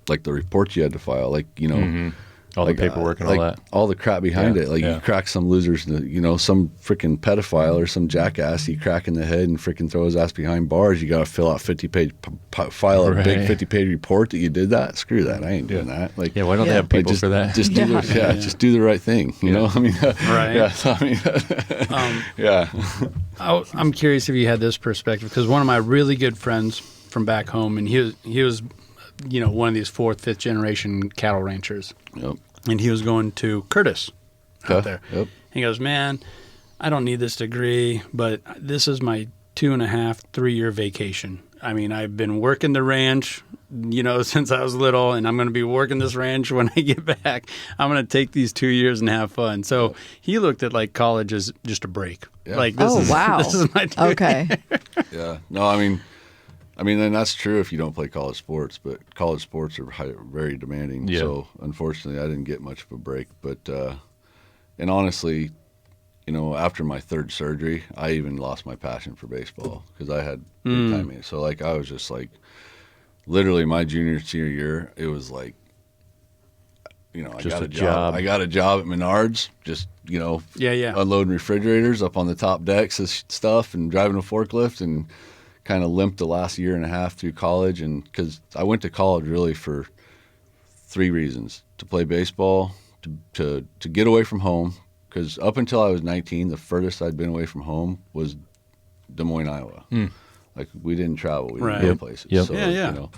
the reports you had to file, all the paperwork and all that. All the crap behind it. You crack some losers, some freaking pedophile or some jackass, you crack in the head and freaking throw his ass behind bars. You got to fill out 50-page, file a big 50-page report that you did that. Screw that. I ain't doing that. Why don't they have people for that? Just do just do the right thing. You know, I mean, right. Yeah. So, I mean, I'm curious if you had this perspective, because one of my really good friends from back home, and he was one of these 4th, 5th generation cattle ranchers. Yep. And he was going to Curtis out there. Yep. He goes, man, I don't need this degree, but this is my 2.5, 3-year vacation. I mean, I've been working the ranch, since I was little, and I'm going to be working this ranch when I get back. I'm going to take these 2 years and have fun. So he looked at college as just a break. Yeah. This is my degree. Okay. Yeah. No, I mean, and that's true if you don't play college sports, but college sports are very demanding. Yeah. So, unfortunately, I didn't get much of a break. But, and honestly, after my 3rd surgery, I even lost my passion for baseball because I had big time. So, I was just literally my junior, senior year, it was I Just got a a job. job. I got a job at Menards, just, unloading refrigerators up on the top decks of stuff and driving a forklift, and kind of limped the last year and a half through college. And because I went to college really for 3 reasons: to play baseball, to get away from home, because up until I was 19, the furthest I'd been away from home was Des Moines, Iowa. We didn't travel, we didn't go places. Yep. So,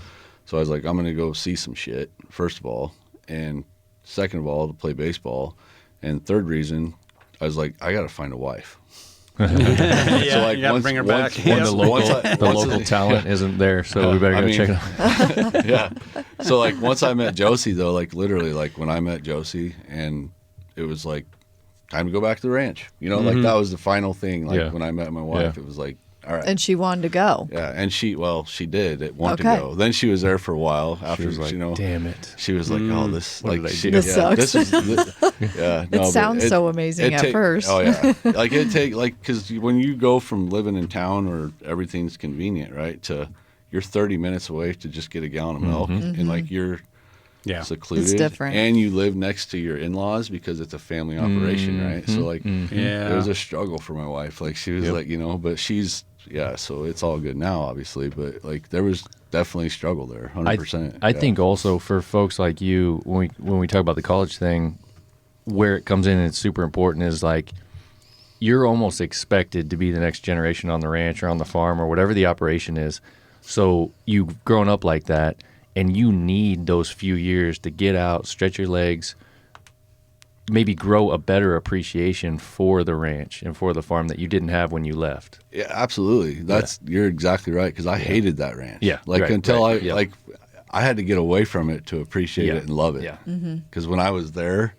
so I was like, I'm going to go see some shit, first of all, and second of all, to play baseball, and third reason, I was like, I got to find a wife. You got to bring her back. The local talent isn't there, so we better go check it out. Yeah. So once I met Josie though, literally when I met Josie, and it was time to go back to the ranch. That was the final thing. When I met my wife, it was all right. And she wanted to go. Yeah, and she did want to go. Then she was there for a while after, She was like, damn it. She was like, oh, this, This sucks. This is, yeah. No, It sounds so amazing at first. Oh yeah. Because when you go from living in town where everything's convenient, right, to you're 30 minutes away to just get a gallon of milk, and you're secluded. It's different. And you live next to your in-laws because it's a family operation, right? So it was a struggle for my wife. She was but she's, so it's all good now, obviously. But there was definitely struggle there, 100%. I think also for folks like you, when we talk about the college thing, where it comes in and it's super important is you're almost expected to be the next generation on the ranch or on the farm or whatever the operation is. So you've grown up like that, and you need those few years to get out, stretch your legs, maybe grow a better appreciation for the ranch and for the farm that you didn't have when you left. Yeah, absolutely. You're exactly right, because I hated that ranch. Yeah, like right, until right, yeah. I had to get away from it to appreciate Yeah. it and love it. Yeah. Because when I was there,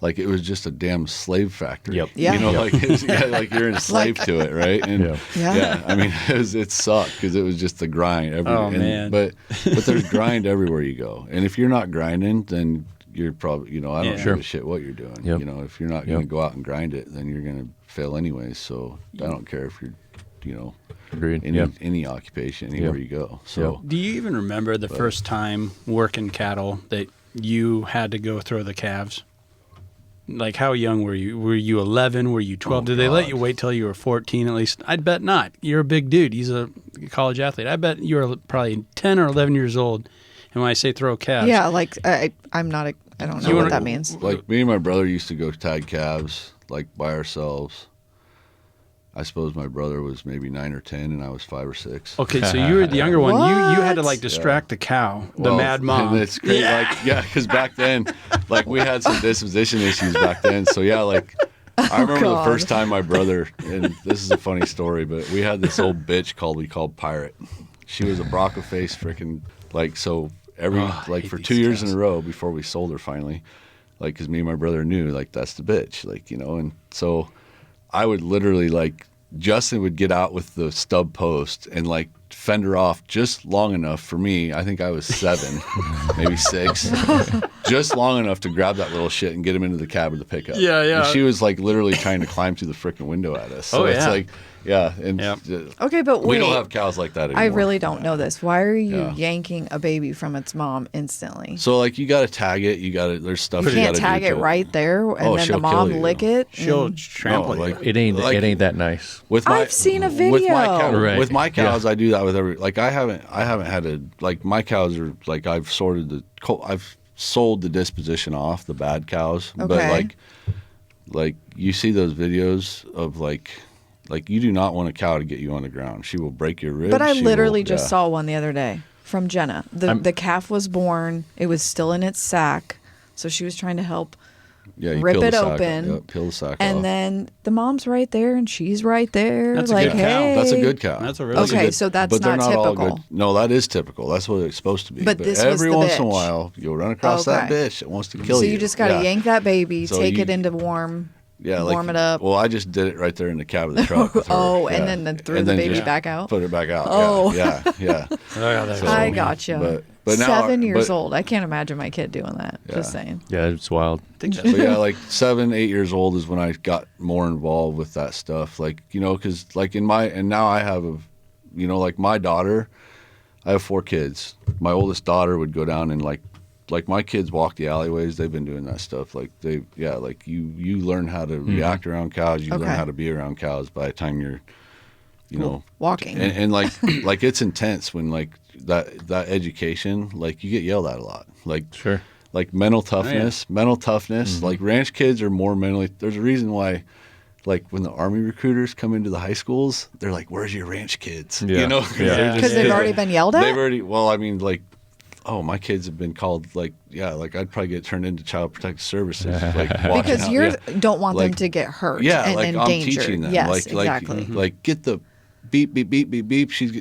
like it was just a damn slave factory. Yep. Yeah. You know, Yep. like you're enslaved to it, right? And Yeah. I mean, it sucked because it was just the grind. Man. But there's grind everywhere you go, and if you're not grinding, then you're probably, I don't give a shit what you're doing. Yep. If you're not going to go out and grind it, then you're going to fail anyways. So I don't care if you're, Agreed. any occupation, anywhere you go. So Do you even remember the first time working cattle that you had to go throw the calves? Like, how young were you? Were you 11? Were you 12? Did they let you wait till you were 14 at least? I'd bet not. You're a big dude. He's a college athlete. I bet you were probably 10 or 11 years old. And when I say throw calves, Yeah, like I'm not. I don't know what that means. like me and my brother used to go tag calves, like by ourselves. I suppose my brother was maybe 9 or 10, and I was 5 or 6. Okay, so you were the younger one. You had to What? like distract the cow, the Well, mad mom. And it's great, because back then, like we had some disposition issues back then. So yeah, like I remember the God. first time my brother, and this is a funny story, but we had this old bitch we called Pirate. She was a Bronco face freaking so I hate for these 2 years in cows. a row before we sold her finally, because me and my brother knew that's the bitch, and so I would literally Justin would get out with the stub post and fend her off just long enough for me. I think I was 7, maybe 6, just long enough to grab that little shit and get him into the cab of the pickup. Yeah, yeah. And she was literally trying to climb through the freaking window at us. So Oh, it's yeah. and Yep. Okay, but we wait. don't have cows like that anymore. I really don't know this. Why are you Yeah. yanking a baby from its mom instantly? So you got to tag it. There's stuff You you can't got to tag do it to right there, and Oh, then the she'll mom kill you. lick it. She'll and- trample you. It ain't that nice. With my, I've seen a With video. Right. with my cows, Yeah. I do that with every. I haven't had a my cows are I've I've sold the disposition off the bad cows, Okay. but you see those videos of you do not want a cow to get you on the ground. She will break your ribs. But I She literally will- just yeah. saw one the other day from Jenna. The calf was born. It was still in its sack, so she was trying to help. Yeah, you rip peel the it sack open, Yep, peel the sack And off. then the mom's right there, and she's right there. That's a like, good cow. hey, That's a good cow. That's a really Okay, good. so that's but they're not not all typical. good. No, that is typical. That's what it's supposed to be. But this was every the once in a bitch. while, you'll run across that Okay. bitch that wants to kill So you. you just got to Yeah. yank that baby, So take you- it into warm. Yeah, warm it up. Well, I just did it right there in the cab of the truck. with her. Oh, and Yeah. then threw And the then baby just back out. Put it back out. Oh. Yeah, yeah. So, I gotcha. But now, 7 years but- old. I can't imagine my kid doing that. Just Yeah. saying. Yeah, it's wild. So yeah, 7, 8 years old is when I got more involved with that stuff. Because now I have my daughter. I have 4 kids. My oldest daughter would go down and my kids walk the alleyways. They've been doing that stuff. You learn how to react around cows. You learn Okay. how to be around cows by the time you're, Walking. and it's intense when that education, you get yelled at a lot. Sure. Mental toughness, ranch kids are more mentally. There's a reason why, when the Army recruiters come into the high schools, they're like, "Where's your ranch kids?" Yeah. You know, Yeah. Because they've already been yelled at? They've already. Well, I mean, oh, my kids have been called I'd probably get turned into Child Protective Services. Walking Because out, you yeah. don't want them Like- to get hurt Yeah, and I'm endangered. teaching them. Yes, exactly. Get the beep beep beep beep beep. She's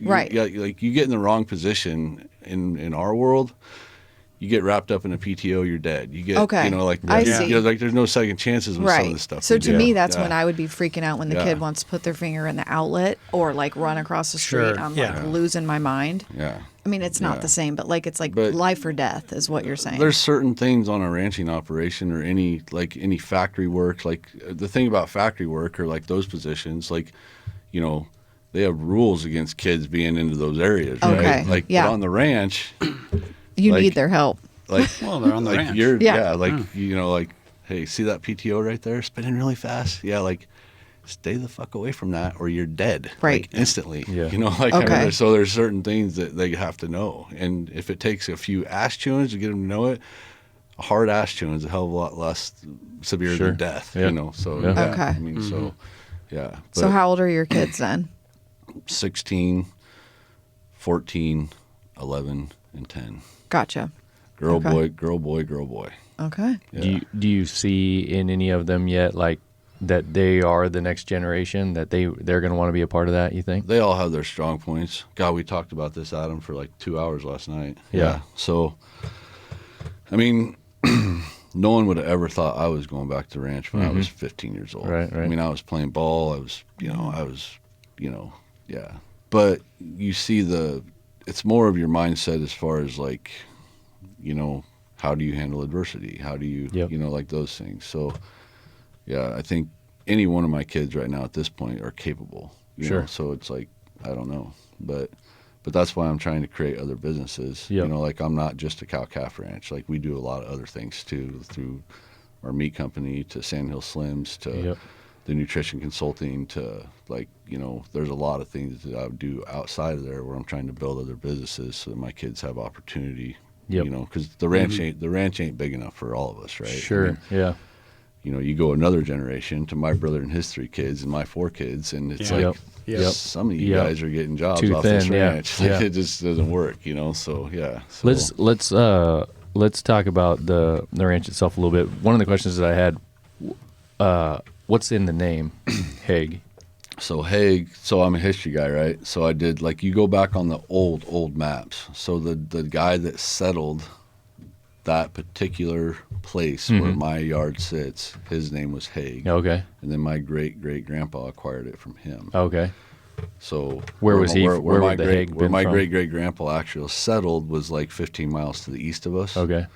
Right. You get in the wrong position in our world. You get wrapped up in a PTO, you're dead. You get Okay. I see. there's no second chances with some of Right. this stuff. So we to do. me, that's Yeah. when I would be freaking out when the Yeah. kid wants to put their finger in the outlet or run across the street. Sure, I'm yeah. losing my mind. Yeah. I mean, it's not Yeah. the same, but it's But- life or death is what you're saying. There's certain things on a ranching operation or any factory work. The thing about factory work or those positions, they have rules against kids being into those areas, Okay, right? yeah. But on the ranch, you like- need their help. Well, they're on the ranch. you're Yeah. hey, see that PTO right there spinning really fast? Yeah, stay the fuck away from that or you're dead. Right. Instantly. Yeah. Okay. So there's certain things that they have to know. And if it takes a few ass chewings to get them to know it, a hard ass chewing is a hell of a lot less severe Sure. than death, Yeah. So Yeah. Okay. I mean, Mm-hmm. so yeah. So how old are your kids then? 16, 14, 11, and 10. Gotcha. Girl, Okay. boy, girl, boy, girl, boy. Okay. Yeah. Do you see in any of them yet, like, that they are the next generation, that they're going to want to be a part of that, you think? They all have their strong points. God, we talked about this, Adam, for like 2 hours last night. Yeah. So, I mean, no one would have ever thought I was going back to ranch when I was 15 years old. Right. I mean, I was playing ball. I was, yeah. But you see it's more of your mindset as far as like, how do you handle adversity? How do you, like those things. So, yeah, I think any one of my kids right now at this point are capable. You know? So it's like, I don't know. But that's why I'm trying to create other businesses. Yep. Like I'm not just a cow-calf ranch. Like we do a lot of other things too, through our meat company to Sandhill Slims to the nutrition consulting to like, there's a lot of things that I would do outside of there where I'm trying to build other businesses so that my kids have opportunity. Because the ranch ain't big enough for all of us, right? Sure. I mean, you go another generation to my brother and his 3 kids and my 4 kids, and it's like some of you guys are getting jobs Too off thin, this ranch. Like it just doesn't work, So yeah. So, Let's talk about the ranch itself a little bit. One of the questions that I had, what's in the name, Haig? So Haig, so I'm a history guy, right? So I did like you go back on the old maps. So the guy that settled that particular place where my yard sits, his name was Haig. Okay. And then my great grandpa acquired it from him. Okay. So where was he? Where my would the Haig been my from? great grandpa actually settled was like 15 miles to the east of us. Okay.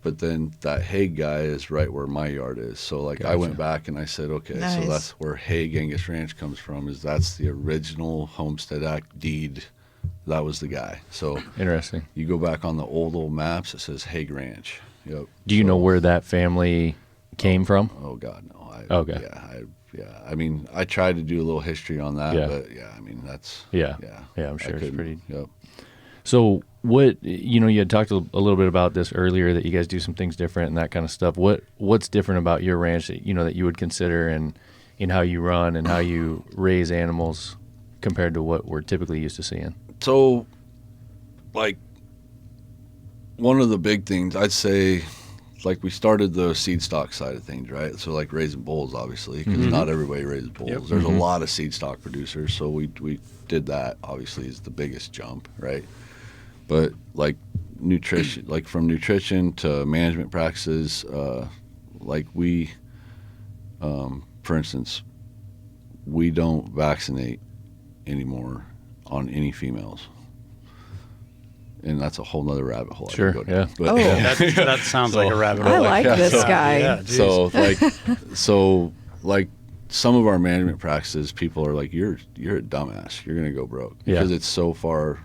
But then that Haig guy is right where my yard is. So like I went back and I said, okay, Nice. so that's where Haig Angus Ranch comes from. That's the original Homestead Act deed. That was the guy. So Interesting. you go back on the old maps, it says Haig Ranch. Yep. Do you know where that family came from? Oh God, no. Okay. Yeah. I mean, I tried to do a little history on that, but I mean, that's Yeah, yeah. I'm sure it's pretty. Yep. So what, you had talked a little bit about this earlier, that you guys do some things different and that kind of stuff. What's different about your ranch that, that you would consider in how you run and how you raise animals compared to what we're typically used to seeing? So, like, one of the big things I'd say, like we started the seed stock side of things, right? So like raising bulls, obviously, because not everybody raises bulls. Yep. There's a lot of seed stock producers, so we did that. Obviously, is the biggest jump, right? But like nutrition, like from nutrition to management practices, like we, for instance, we don't vaccinate anymore on any females. And that's a whole nother rabbit hole. Sure, I can go down. But, Oh. That sounds like a rabbit hole. I like this guy. Yeah, geez. so like some of our management practices, people are like, you're a dumbass. You're gonna go broke because it's so far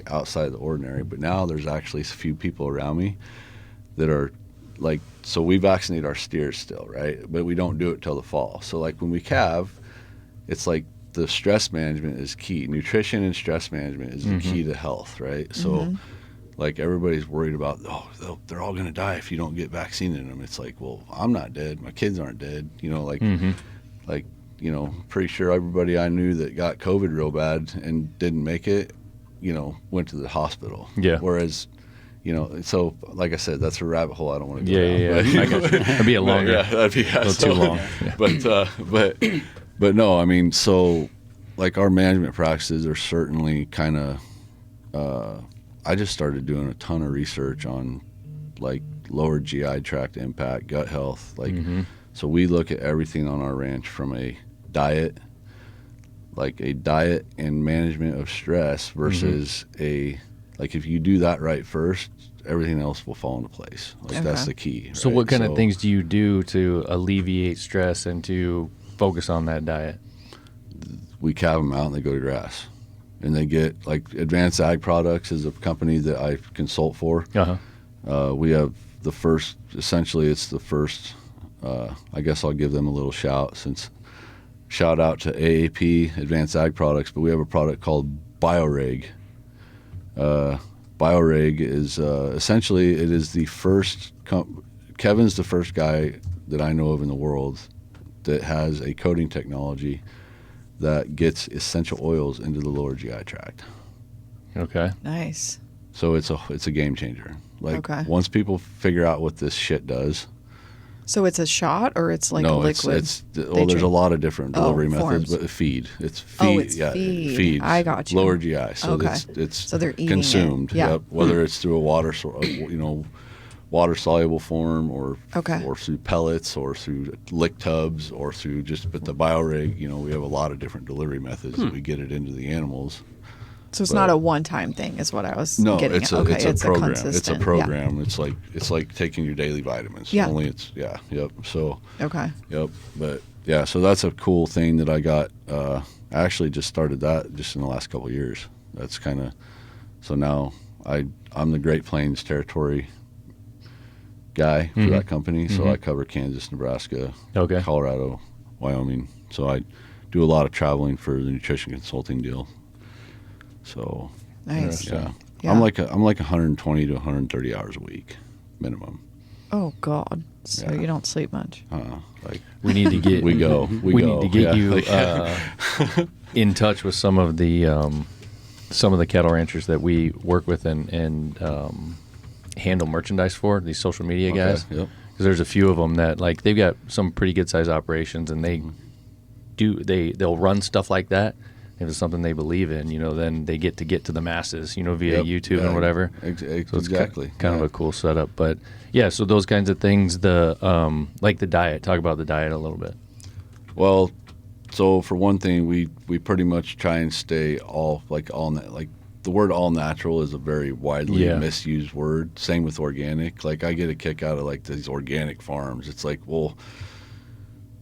outside of the ordinary. But now there's actually a few people around me that are like, so we vaccinate our steers still, right? But we don't do it till the fall. So like when we calve, it's like the stress management is key. Nutrition and stress management is the key to health, right? So like everybody's worried about, they're all going to die if you don't get vaccine in them. It's like, well, I'm not dead. My kids aren't dead. Pretty sure everybody I knew that got COVID real bad and didn't make it, went to the hospital. Yeah. Whereas, so like I said, that's a rabbit hole I don't want to go Yeah. down. I got you. That'd be a longer, that'd be a little too long. Yeah. But no, I mean, so like our management practices are certainly kind of, I just started doing a ton of research on like lower GI tract impact, gut health. Like, so we look at everything on our ranch from a diet and management of stress versus like if you do that right first, everything else will fall into place. Like that's the key. So right? what kind of things do you do to alleviate stress and to focus on that diet? We calve them out and they go to grass. And they get, like, Advanced Ag Products is a company that I consult for. We have the first, essentially it's the first, I guess I'll give them a little shout out to AAP, Advanced Ag Products, but we have a product called BioReg. BioReg is, essentially it is the first, Kevin's the first guy that I know of in the world that has a coating technology that gets essential oils into the lower GI tract. Okay. Nice. So it's a game changer. Like Okay. once people figure out what this shit does. So it's a shot or it's like a liquid? There's a lot of different delivery methods, forms. but feed. It's feed. Oh, it's feed. Feeds. I got you. Lower GI. So Okay. it's So they're eating consumed. it. Yeah. Yep. Whether it's through a water soluble form or through pellets or through lick tubs or through but the biorig, we have a lot of different delivery methods that we get it into the animals. So it's not a one-time thing, is what I was getting it's at. it's a program. consistent. It's a program. Yeah. It's like taking your daily vitamins. Yeah. Only yep. So Okay. Yep. But yeah, so that's a cool thing that I got. I actually just started that just in the last couple of years. That's kind of so now I'm the Great Plains territory guy for that company. So I cover Kansas, Nebraska, Colorado, Wyoming. So I do a lot of traveling for the nutrition consulting deal. So Nice. yeah. Yeah. I'm like 120 to 130 hours a week minimum. Oh God. So you don't sleep much. Like We need to get we go. We need to get you in touch with some of the cattle ranchers that we work with and handle merchandise for, these social media guys. Yep. Because there's a few of them that like they've got some pretty good size operations and they'll run stuff like that. If it's something they believe in, then they get to the masses, via YouTube and whatever. So it's Exactly. kind of a cool setup. But yeah, so those kinds of things, like the diet. Talk about the diet a little bit. Well, so for one thing, we pretty much try and stay all the word all natural is a very widely misused word. Same with organic. Like I get a kick out of like these organic farms. It's like, well,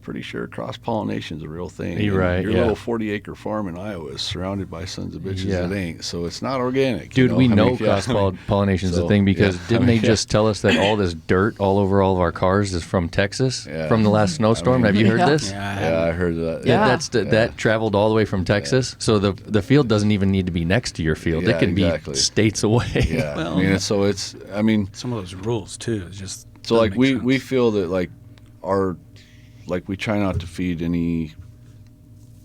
pretty sure cross-pollination is a real thing. You're right. Your little 40-acre farm in Iowa is surrounded by sons of bitches that ain't. So it's not organic. Dude, we know cross-pollination is a thing because didn't they just tell us that all this dirt all over all of our cars is from Texas from the last snowstorm? Have you heard this? Yeah, I heard that. That traveled all the way from Texas. So the field doesn't even need to be next to your field. It can be states away. Yeah. Well, some of those rules too. It's just so like we feel that like we try not to feed any,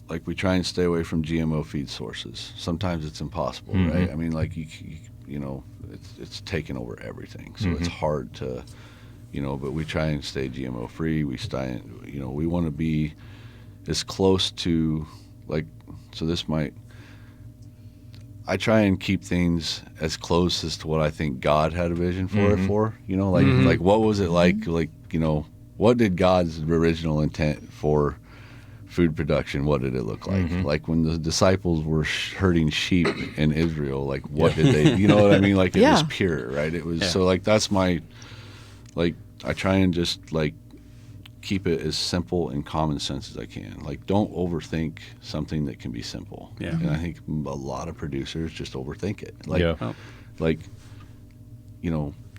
like we try and stay away from GMO feed sources. Sometimes it's impossible, right? I mean, like it's taken over everything, so it's hard to, but we try and stay GMO free. We want to be as close to I try and keep things as close as to what I think God had a vision for it for, like what was it like, what did God's original intent for food production, what did it look like? Like when the disciples were herding sheep in Israel, like what did they, you know what I mean? Like it was pure, right? It was, so like that's my, like I try and just like keep it as simple and common sense as I can. Like don't overthink something that can be simple. Yeah. And I think a lot of producers just overthink it.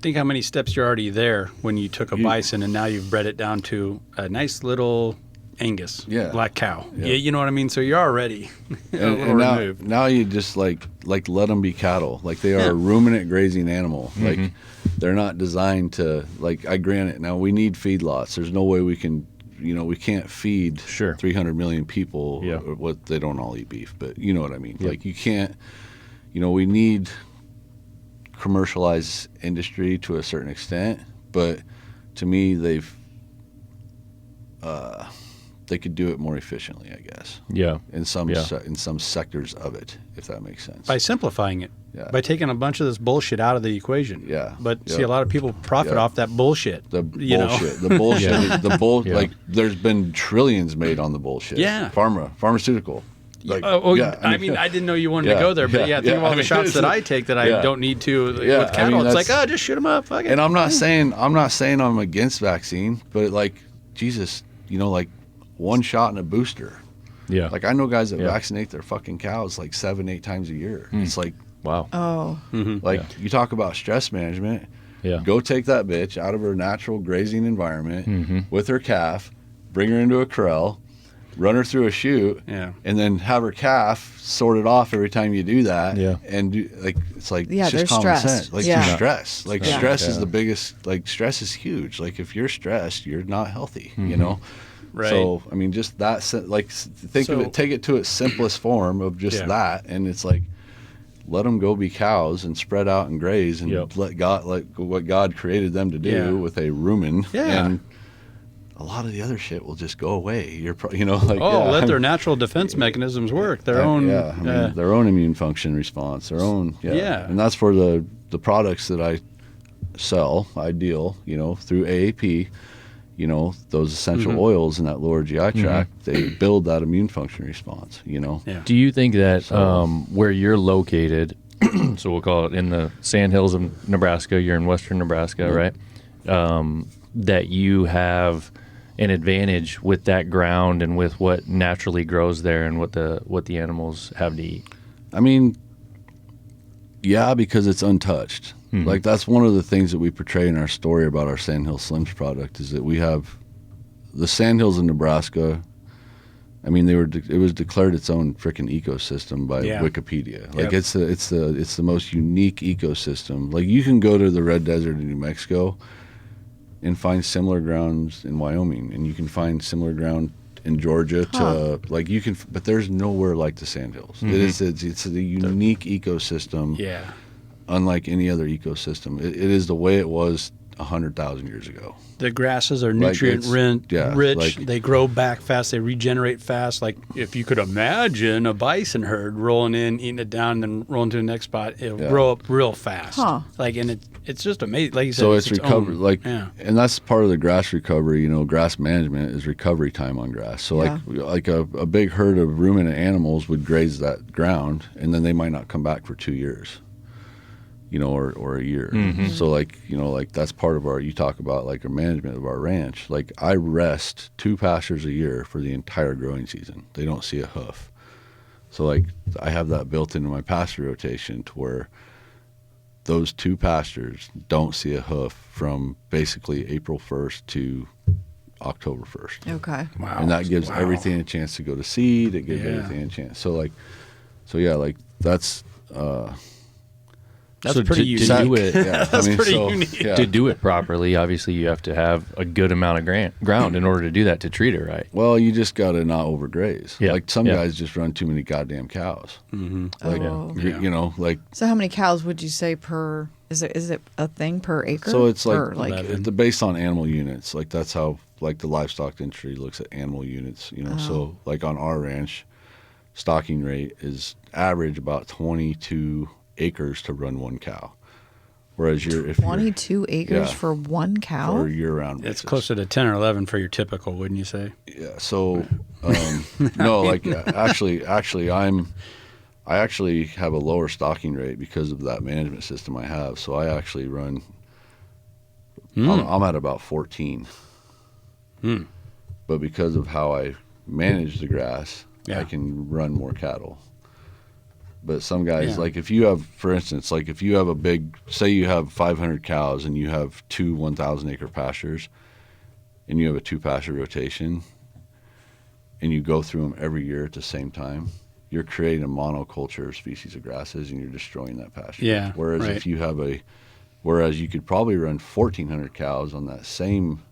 Think how many steps you're already there when you took a bison and now you've bred it down to a nice little Angus black cow. Yeah, you know what I mean? So you're already and now you just like let them be cattle. Like they are a ruminant grazing animal. Like they're not designed to, like, I grant it. Now we need feedlots. There's no way we can, we can't feed 300 million people. What they don't all eat beef, but you know what I mean? Like you can't, we need commercialized industry to a certain extent, but to me they could do it more efficiently, I guess. In some sectors of it, if that makes sense. By simplifying it. By taking a bunch of this bullshit out of the equation. But see, a lot of people profit off that bullshit. The bullshit. Like there's been trillions made on the bullshit. Pharmaceutical. Like, I mean, I didn't know you wanted to go there, but think of all the shots that I take that I don't need to with cattle. It's like, just shoot them up. And I'm not saying I'm against vaccine, but like, Jesus, like one shot and a booster. Yeah. Like I know guys that vaccinate their fucking cows like 7-8 times a year. It's like, wow. Oh. You talk about stress management. Go take that bitch out of her natural grazing environment with her calf, bring her into a corral, run her through a chute, and then have her calf sorted off every time you do that. And do, it's like it's just common sense. Like stress. Like stress is the biggest. Like stress is huge. Like if you're stressed, you're not healthy. Right. So I mean, just that. Like think of it. Take it to its simplest form of just that, and it's like let them go be cows and spread out and graze and let what God created them to do with a rumen. Yeah. And a lot of the other shit will just go away. Let their natural defense mechanisms work. Their own, their own immune function response, their own, and that's for the products that I sell. I deal, through AAP. Those essential oils in that lower GI tract, they build that immune function response. Do you think that where you're located, so we'll call it in the Sandhills of Nebraska, you're in western Nebraska, right? That you have an advantage with that ground and with what naturally grows there and what the animals have to eat? I mean, yeah, because it's untouched. Like that's one of the things that we portray in our story about our Sandhill Slims product is that we have the Sandhills in Nebraska. I mean, it was declared its own freaking ecosystem by Wikipedia. Like it's the most unique ecosystem. Like you can go to the Red Desert in New Mexico and find similar grounds in Wyoming, and you can find similar ground in Georgia to like you can, but there's nowhere like the Sandhills. It's a unique ecosystem. Yeah. Unlike any other ecosystem. It is the way it was 100,000 years ago. The grasses are nutrient rich. They grow back fast. They regenerate fast. Like if you could imagine a bison herd rolling in, eating it down, and then rolling to the next spot, it'll grow up real fast. Like, and it's just amazing. Like you said, so it's recovery. And that's part of the grass recovery. Grass management is recovery time on grass. So like a big herd of ruminant animals would graze that ground, and then they might not come back for 2 years. Or a year. So like that's part of you talk about like our management of our ranch. Like I rest 2 pastures a year for the entire growing season. They don't see a hoof. So like I have that built into my pasture rotation to where those 2 pastures don't see a hoof from basically April 1st to October 1st. Okay. Wow. And that gives everything a chance to go to seed. It gives everything a chance. So that's That's pretty unique. To do it, That's pretty unique. Yeah. To do it properly, obviously you have to have a good amount of ground in order to do that, to treat it right. Well, you just got to not overgraze. Yeah. Like some guys just run too many goddamn cows. Like So how many cows would you say per? Is it a thing per acre? so it's Or based on animal units. Like that's how like the livestock industry looks at animal units. So like on our ranch, stocking rate is average about 22 acres to run 1 cow. Whereas if 22 acres for 1 cow? for year-round basis. It's closer to 10 or 11 for your typical, wouldn't you say? Yeah. So no, like actually I actually have a lower stocking rate because of that management system I have. So I actually run I'm at about 14. But because of how I manage the grass, I can run more cattle. But some guys, like if you have, for instance, like if you have a big, say you have 500 cows and you have 2 1,000 acre pastures and you have a 2 pasture rotation and you go through them every year at the same time, you're creating a monoculture species of grasses and you're destroying that pasture. Yeah. Whereas if you have whereas you could probably run 1,400 cows on that same,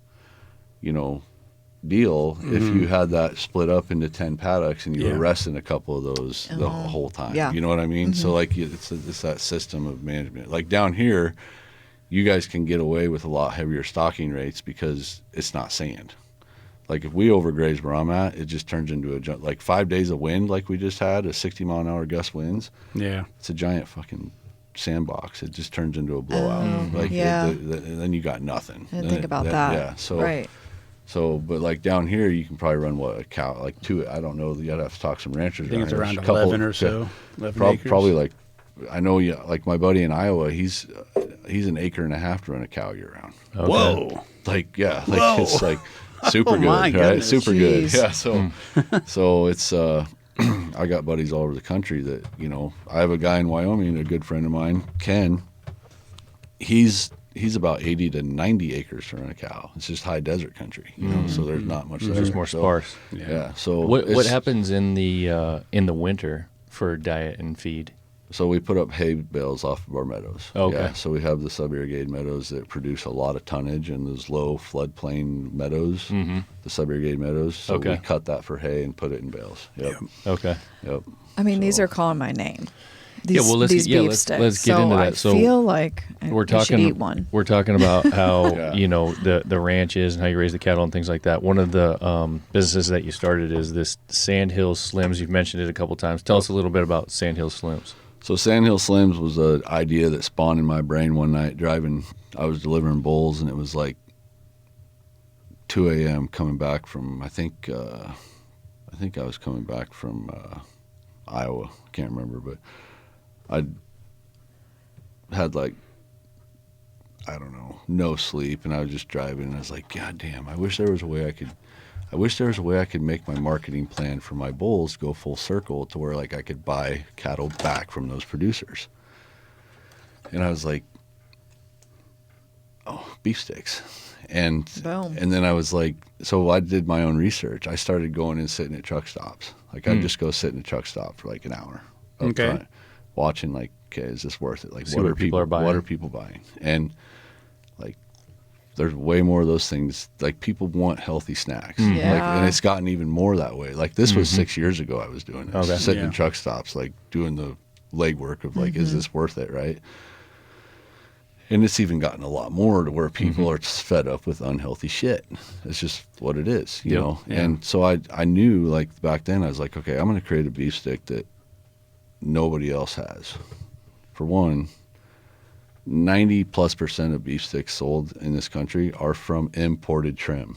deal if you had that split up into 10 paddocks and you were resting a couple of those the whole time. You know what I mean? So like it's that system of management. Like down here, you guys can get away with a lot heavier stocking rates because it's not sand. Like if we overgraze where I'm at, it just turns into like 5 days of wind like we just had, a 60-mile-an-hour gust winds. Yeah. It's a giant fucking sandbox. It just turns into a blowout. And then you got nothing. I didn't think about that. Yeah. So right. So, but like down here, you can probably run a cow, like 2. I don't know. You gotta have to talk to some ranchers. I think it's around 11 or so. 11 acres. Probably like, I know. Like my buddy in Iowa, he's an acre and a half to run a cow year round. Okay. Whoa. It's like super good, right? Goodness. Super good. Yeah. So it's I got buddies all over the country that I have a guy in Wyoming, a good friend of mine, Ken. He's about 80 to 90 acres to run a cow. It's just high desert country, so there's not much there. It's just more sparse. Yeah. So what happens in the winter for diet and feed? So we put up hay bales off of our meadows. Okay. Yeah, so we have the sub-irrigated meadows that produce a lot of tonnage in those low floodplain meadows, the sub-irrigated meadows. So we cut that for hay and put it in bales. Yep. Okay. Yep. I mean, these are calling my name. these, these beef sticks. Let's get into that. So I feel like we should eat one. We're talking about how you know the ranch is and how you raise the cattle and things like that. One of the businesses that you started is this Sandhill Slims. You've mentioned it a couple times. Tell us a little bit about Sandhill Slims. So Sandhill Slims was an idea that spawned in my brain one night driving. I was delivering bulls, and it was like 2 a.m. coming back from, I think I was coming back from Iowa. I can't remember, but I had like, I don't know, no sleep, and I was just driving, and I was like, God damn, I wish there was a way I could make my marketing plan for my bulls go full circle to where like I could buy cattle back from those producers. And I was like, oh, beef sticks. And Boom. And then I was like, so I did my own research. I started going and sitting at truck stops. Like I'd just go sit in a truck stop for like an hour up front, watching like, okay, is this worth it? Like See what people are buying. What are people buying? And like there's way more of those things. Like people want healthy snacks. Yeah. Like, and it's gotten even more that way. Like this was 6 years ago I was doing this. Okay. Sitting in truck stops, like doing the legwork of like, is this worth it, right? And it's even gotten a lot more to where people are just fed up with unhealthy shit. It's just what it is, you know? Yeah. And so I knew, like, back then, I was like, okay, I'm going to create a beef stick that nobody else has. For one, 90+% of beef sticks sold in this country are from imported trim,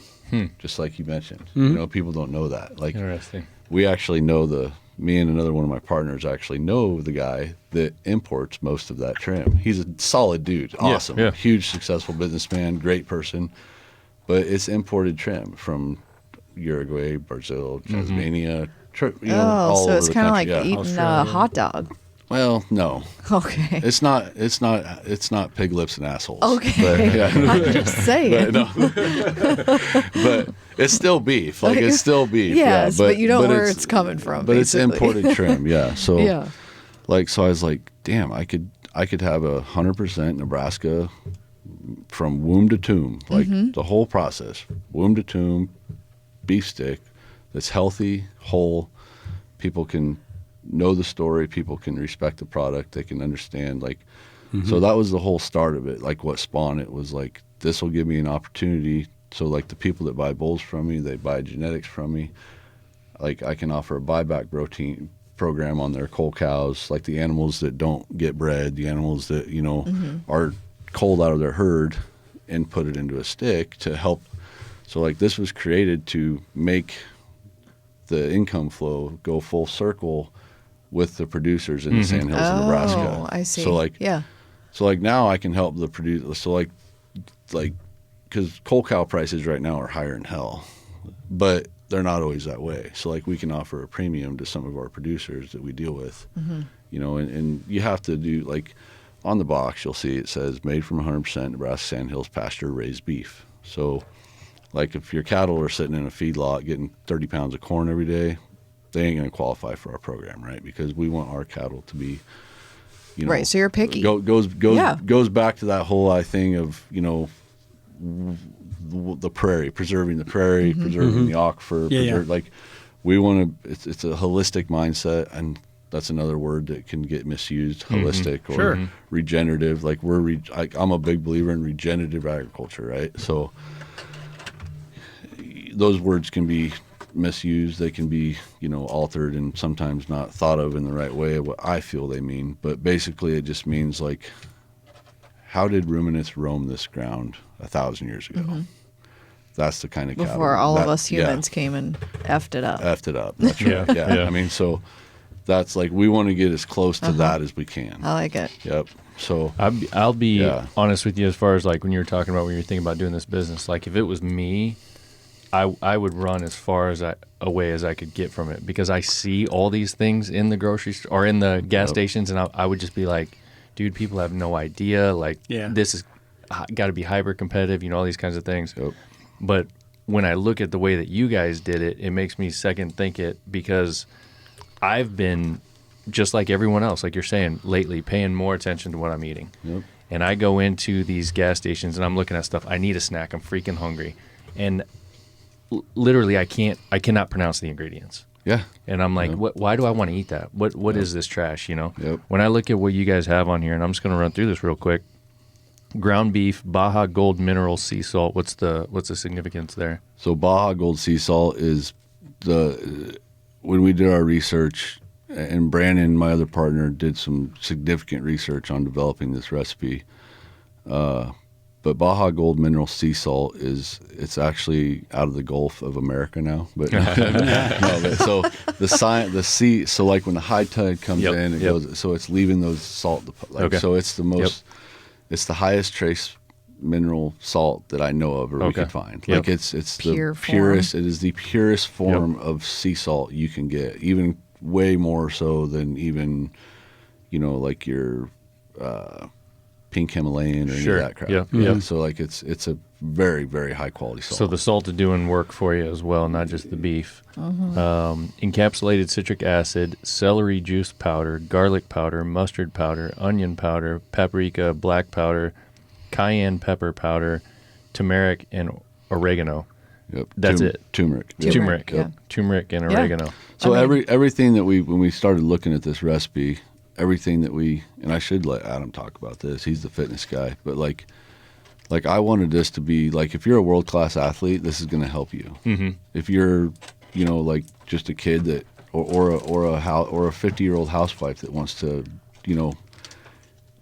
just like you mentioned. You know, people don't know that. Like, Interesting. we actually know me and another one of my partners actually know the guy that imports most of that trim. He's a solid dude, awesome, yeah. huge successful businessman, great person, but it's imported trim from Uruguay, Brazil, Tasmania, all so over it's the kind of country. like Yeah. eating a hot dog. Well, no, Okay. it's not pig lips and assholes. Okay. But, yeah. I'm just saying. But it's still beef. Like it's still beef. Yes, yeah, but you know where it's coming from. But basically. it's imported trim. Yeah. So Yeah. like, so I was like, damn, I could have 100% Nebraska from womb to tomb, like the whole process, womb to tomb, beef stick that's healthy, whole. People can know the story. People can respect the product. They can understand. Like, so that was the whole start of it. Like what spawned it was like, this will give me an opportunity. So like the people that buy bulls from me, they buy genetics from me. Like I can offer a buyback protein program on their cull cows, like the animals that don't get bred, the animals that, you know, are culled out of their herd and put it into a stick to help. So like this was created to make the income flow go full circle with the producers in the Sandhills of Nebraska. Oh, I see. So like, now I can help the producer. So like, because cull cow prices right now are higher than hell, but they're not always that way. So like we can offer a premium to some of our producers that we deal with, you know, and you have to do like on the box, you'll see it says made from 100% Nebraska Sandhills pasture raised beef. So like if your cattle are sitting in a feedlot getting 30 pounds of corn every day, they ain't going to qualify for our program, right? Because we want our cattle to be, you know, Right, so you're picky. Goes back to that whole thing of, you know, the prairie, preserving the prairie, preserving the aquifer. Like we want to. It's a holistic mindset, and that's another word that can get misused. Holistic or regenerative. Like I'm a big believer in regenerative agriculture, right? So those words can be misused. They can be, you know, altered and sometimes not thought of in the right way, what I feel they mean. But basically it just means like, how did ruminants roam this ground 1,000 years ago? That's the kind of cattle. Before all of us humans came and effed it up. That's right. Yeah. I mean, so that's like, we want to get as close to that as we can. I like it. Yep. So I'll be honest with you as far as like when you were talking about when you were thinking about doing this business, like if it was me, I would run as far as away as I could get from it, because I see all these things in the grocery store or in the gas stations, and I would just be like, dude, people have no idea. Like, this is got to be hyper competitive, you know, all these kinds of things. Yep. But when I look at the way that you guys did it, it makes me second think it, because I've been just like everyone else, like you're saying, lately paying more attention to what I'm eating. Yep. And I go into these gas stations and I'm looking at stuff. I need a snack. I'm freaking hungry. And literally I cannot pronounce the ingredients. Yeah. And I'm like, why do I want to eat that? What is this trash, you know? Yep. When I look at what you guys have on here, and I'm just going to run through this real quick. Ground beef, Baja Gold Mineral Sea Salt. What's the significance there? So Baja Gold Sea Salt is when we did our research, and Brandon, my other partner, did some significant research on developing this recipe. But Baja Gold Mineral Sea Salt it's actually out of the Gulf of America now. But so the sea, so like when the high tide comes in, it goes, so it's leaving those salt, so it's the most, it's the highest trace mineral salt that I know of or we could find. Like it's Pure the purest, form. it is the purest form of sea salt you can get, even way more so than even, like your pink Himalayan or any of that crap. Yeah. So like it's a very, very high quality salt. So the salt is doing work for you as well, not just the beef. Encapsulated citric acid, celery juice powder, garlic powder, mustard powder, onion powder, paprika, black powder, cayenne pepper powder, turmeric, and oregano. Yep. That's it. Turmeric. Turmeric. Yeah. Turmeric and oregano. So everything that when we started looking at this recipe, everything that and I should let Adam talk about this. He's the fitness guy, but like I wanted this to be like, if you're a world-class athlete, this is going to help you. Mm-hmm. If you're, like just a kid that, or a 50-year-old housewife that wants to,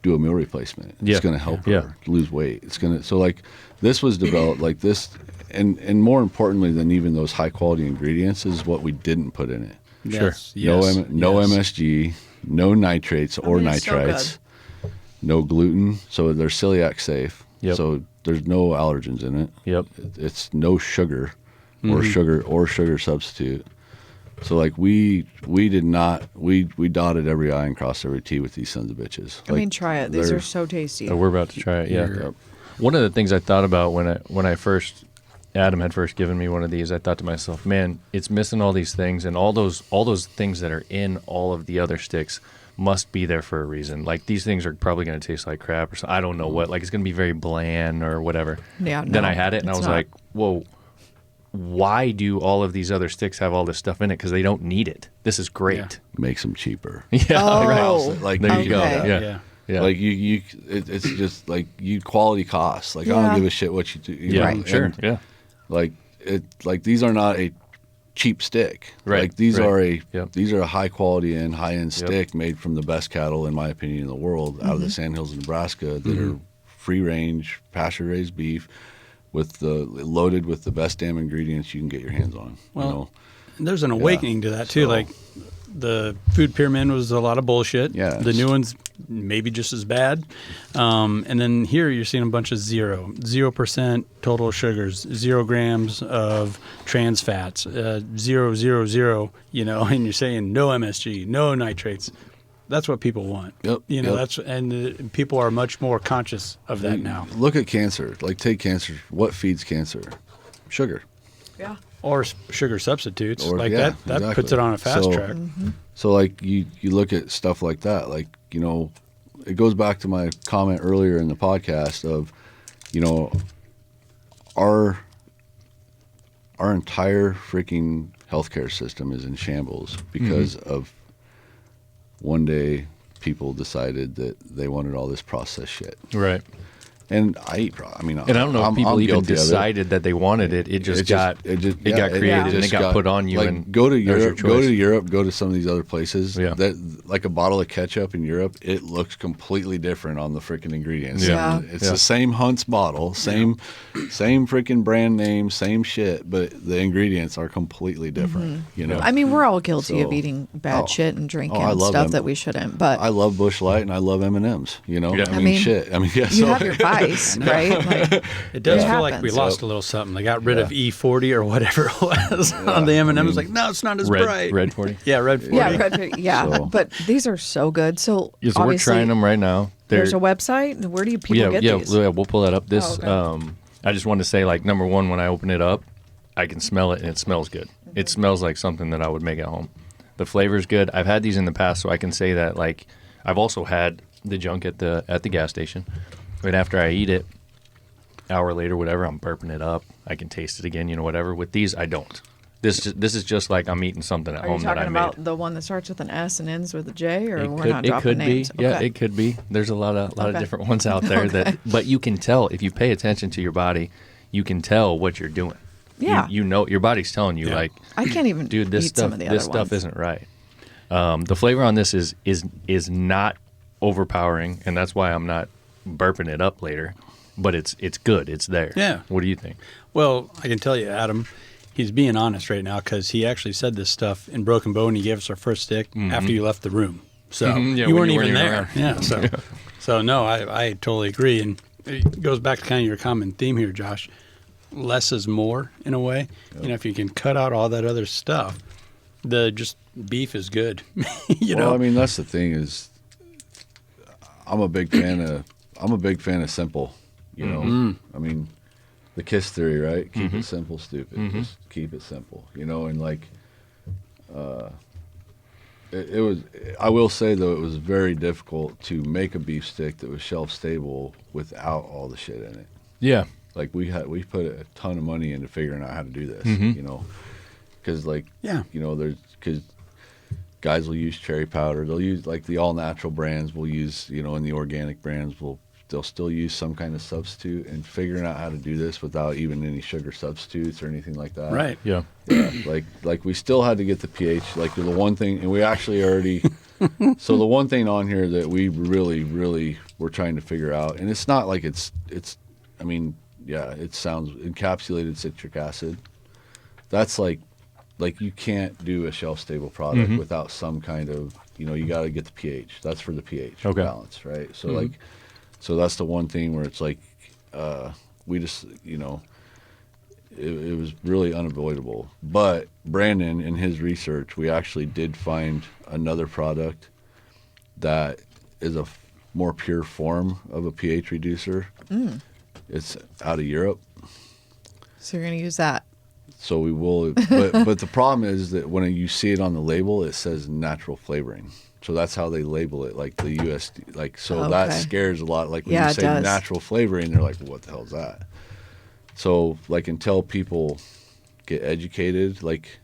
do a meal replacement, it's going to help her lose weight. It's going to, so like this was developed like this, and more importantly than even those high-quality ingredients is what we didn't put in it. Yes. No MSG, no nitrates or nitrites, no gluten. So they're celiac safe. Yep. So there's no allergens in it. Yep. It's no sugar or sugar substitute. So like we did not, we dotted every I and crossed every T with these sons of bitches. I mean, try it. These are so tasty. So we're about to try it. Yeah. One of the things I thought about when Adam had first given me one of these, I thought to myself, man, it's missing all these things, and all those things that are in all of the other sticks must be there for a reason. Like these things are probably going to taste like crap or something. I don't know what. Like it's going to be very bland or whatever. Yeah. Then I had it and I was like, whoa, why do all of these other sticks have all this stuff in it? Because they don't need it. This is great. Makes them cheaper. Right. There you go. Okay. Yeah. Like it's just like quality cost. Like I don't give a shit what you do. Yeah. Sure. Yeah. Like these are not a cheap stick. Right. Like these are Yep. a high quality and high end stick made from the best cattle, in my opinion, in the world, out of the Sandhills in Nebraska, that are free range, pasture raised beef, loaded with the best damn ingredients you can get your hands on. Well, there's an awakening to that too. Like the food pyramid was a lot of bullshit. Yeah. The new one's maybe just as bad. And then here you're seeing a bunch of 0% total sugars, 0 grams of trans fats, 0, 0, 0, and you're saying no MSG, no nitrates. That's what people want. Yep. And people are much more conscious of that now. Look at cancer. Like take cancer. What feeds cancer? Sugar. Yeah. Or sugar substitutes. Or, that exactly. puts it on a fast track. So like you look at stuff like that, like, it goes back to my comment earlier in the podcast of, our entire freaking healthcare system is in shambles because of one day people decided that they wanted all this processed shit. Right. And I don't know if people even decided that they wanted it. It just got created and it got put on you. Like, and go to Europe, go to some of these other places. Yeah. That, like a bottle of ketchup in Europe, it looks completely different on the freaking ingredients. Yeah. It's the same Hunt's bottle, same freaking brand name, same shit, but the ingredients are completely different. I mean, we're all guilty of eating bad shit and drinking stuff that we shouldn't. But I love Busch Light and I love M&Ms. I mean, shit. I mean, yeah. you have your vice, right? Like, it does it feel like we happens. lost a little something. They got rid of E40 or whatever it was on the M&Ms. Like, no, it's not as bright. Red 40. Yeah, red 40. Yeah, red, yeah. So- But these are so good. So, Yeah, so we're obviously, trying them right now. There's a website. Where do people get these? Yeah, we'll pull that up. This, okay. I just wanted to say, like, number one, when I open it up, I can smell it, and it smells good. It smells like something that I would make at home. The flavor's good. I've had these in the past, so I can say that, like, I've also had the junk at the gas station. Right after I eat it, hour later, whatever, I'm burping it up. I can taste it again, whatever. With these, I don't. This is just like I'm eating something at Are you home that I talking made. about the one that starts with an S and ends with a J, or we're not It dropping could names? be. Yeah, Okay. it could be. There's a lot of Okay. different ones out there but you can tell if you pay attention to your body, you can tell what you're doing. Yeah. You know your body's telling you like, I can't even dude, this eat stuff some of the other this stuff ones. isn't right. The flavor on this is not overpowering, and that's why I'm not burping it up later. But it's good. It's there. Yeah. What do you think? Well, I can tell you, Adam, he's being honest right now because he actually said this stuff in Broken Bow and he gave us our first stick after you left the room. So Mhm. Yeah, you when weren't you even weren't there. around. Yeah. So no, I totally agree. And it goes back to kind of your common theme here, Josh. Less is more in a way. You know, if you can cut out all that other stuff, the just beef is good. you know? I mean, that's the thing is, I'm a big fan of simple. You know, I mean, the KISS theory, right? Keep it simple, stupid. Just keep it simple. You know, and like, it was. I will say though, it was very difficult to make a beef stick that was shelf stable without all the shit in it. Yeah. Like we put a ton of money into figuring out how to do this. You know, because like, you know, because guys will use cherry powder. They'll use like the all natural brands. Will use, you know, and the organic brands they'll still use some kind of substitute, and figuring out how to do this without even any sugar substitutes or anything like that. Right. Yeah. Yeah. Like we still had to get the pH. Like the one thing, and we actually already. So the one thing on here that we really were trying to figure out, and it's not like it's. I mean, yeah, it sounds encapsulated citric acid. That's like you can't do a shelf stable product without some kind of, you know, you got to get the pH. That's for the pH balance, right? So like, so that's the one thing where it's like, we just, you know, it was really unavoidable. But Brandon, in his research, we actually did find another product that is a more pure form of a pH reducer. It's out of Europe. So you're going to use that. So we will, but the problem is that when you see it on the label, it says natural flavoring. So that's how they label it, like the USD, like, so that scares a lot. Like when you it say does. natural flavoring, they're like, well, what the hell is that? So like until people get educated, like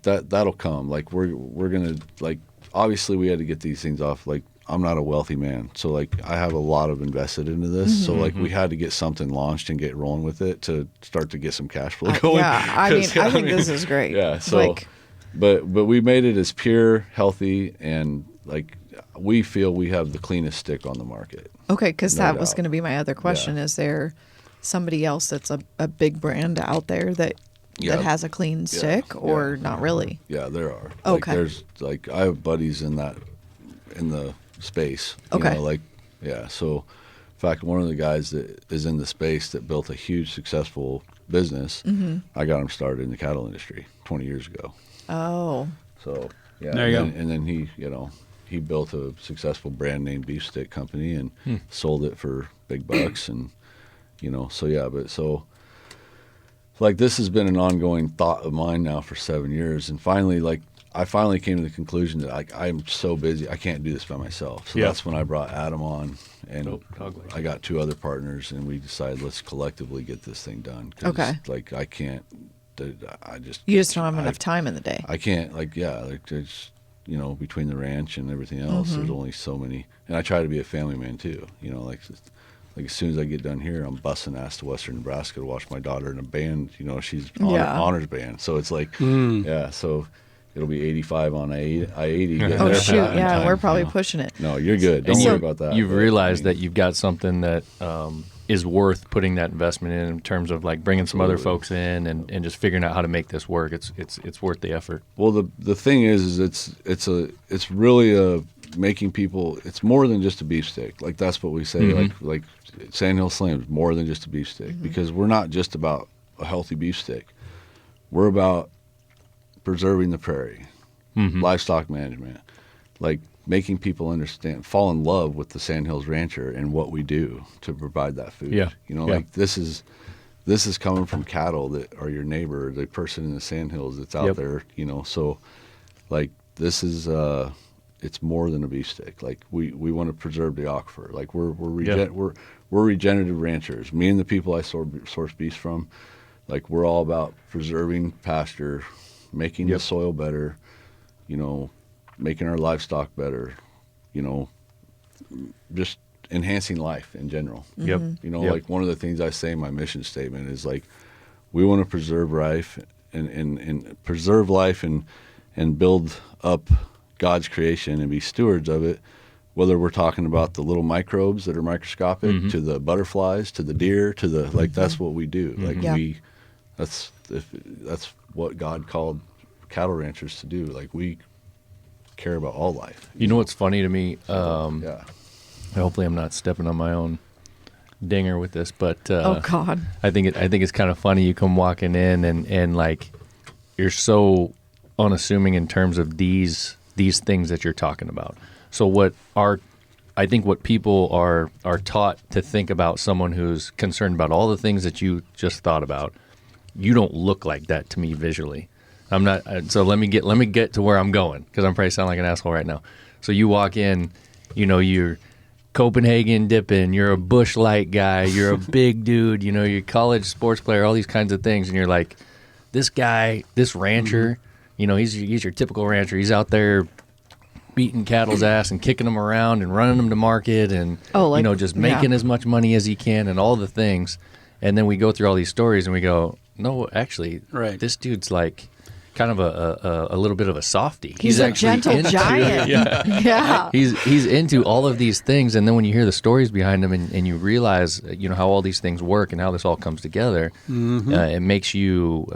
that'll come. Like we're gonna, like, obviously we had to get these things off. Like I'm not a wealthy man, so like I have a lot of invested into this. So like we had to get something launched and get rolling with it to start to get some cash flow going. Yeah, I mean, I think this is great. Yeah, so like, but we made it as pure, healthy, and like we feel we have the cleanest stick on the market. okay, because No that was doubt. going to be my other question. Yeah. Is there somebody else that's a big brand out there that has a clean stick, or not really? Yeah, there are. Okay. Like, there's like I have buddies in the space. You Okay. know, like, yeah. So, in fact, one of the guys that is in the space that built a huge successful business, I got him started in the cattle industry 20 years ago. Oh, So yeah, There you go. And then he, you know, he built a successful brand name beef stick company and sold it for big bucks, and you know, so yeah, but so like this has been an ongoing thought of mine now for 7 years, and finally, like I finally came to the conclusion that I'm so busy I can't do this by myself. So that's when I brought Adam on, and I got 2 other partners, and we decided let's collectively get this thing done. 'Cause, Okay. like I can't. you just don't have enough time in the day. I can't, like, yeah, like there's, you know, between the ranch and everything else, there's only so many, and I try to be a family man too, you know, like as soon as I get done here, I'm busting ass to Western Nebraska to watch my daughter in a band, you know, she's honors band, so it's like, yeah, so it'll be 85 on I-80. getting Oh there shoot, in yeah, time, we're probably you know. pushing it. No, you're good. Don't And worry about that. You've But, realized I mean, that you've got something that is worth putting that investment in terms of like bringing some other folks in and just figuring out how to make this work. It's worth the effort. Well, the thing is it's really a making people. It's more than just a beef stick. Like that's what we say. Like Sandhill Slims, more than just a beef stick, because we're not just about a healthy beef stick. We're about preserving the prairie, livestock management, like making people understand, fall in love with the Sandhills rancher and what we do to provide that food. Yeah. You know, Yeah. like this is coming from cattle that are your neighbor, the person in the Sandhills that's out there, you know, so like this is, it's more than a beef stick. Like we want to preserve the aquifer. Like we're regenerative ranchers. Me and the people I source beef from, Like, we're all about preserving pasture, making the soil better, you know, making our livestock better, you know, just enhancing life in general. Yep. You know, like one of the things I say in my mission statement is like, we want to preserve life and preserve life and build up God's creation and be stewards of it. Whether we're talking about the little microbes that are microscopic to the butterflies, to the deer, to the, like, that's what we do. Like that's what God called cattle ranchers to do. Like, we care about all life. You know what's funny to me? Yeah. Hopefully, I'm not stepping on my own dinger with this, but oh God, I think it's kind of funny. You come walking in and like you're so unassuming in terms of these things that you're talking about. So I think what people are taught to think about someone who's concerned about all the things that you just thought about. You don't look like that to me visually. I'm not. So let me get to where I'm going, because I'm probably sounding like an asshole right now. So you walk in, you know, you're Copenhagen dipping, you're a Busch Light guy, you're a big dude, you know, you're a college sports player, all these kinds of things, and you're like, this guy, this rancher, you know, he's your typical rancher. He's out there beating cattle's ass and kicking them around and running them to market and you know, just making as much money as he can and all the things. And then we go through all these stories and we go, no, actually, this dude's like kind of a little bit of a softie. He's a gentle giant. Yeah. He's into all of these things, and then when you hear the stories behind them and you realize, you know, how all these things work and how this all comes together, it makes you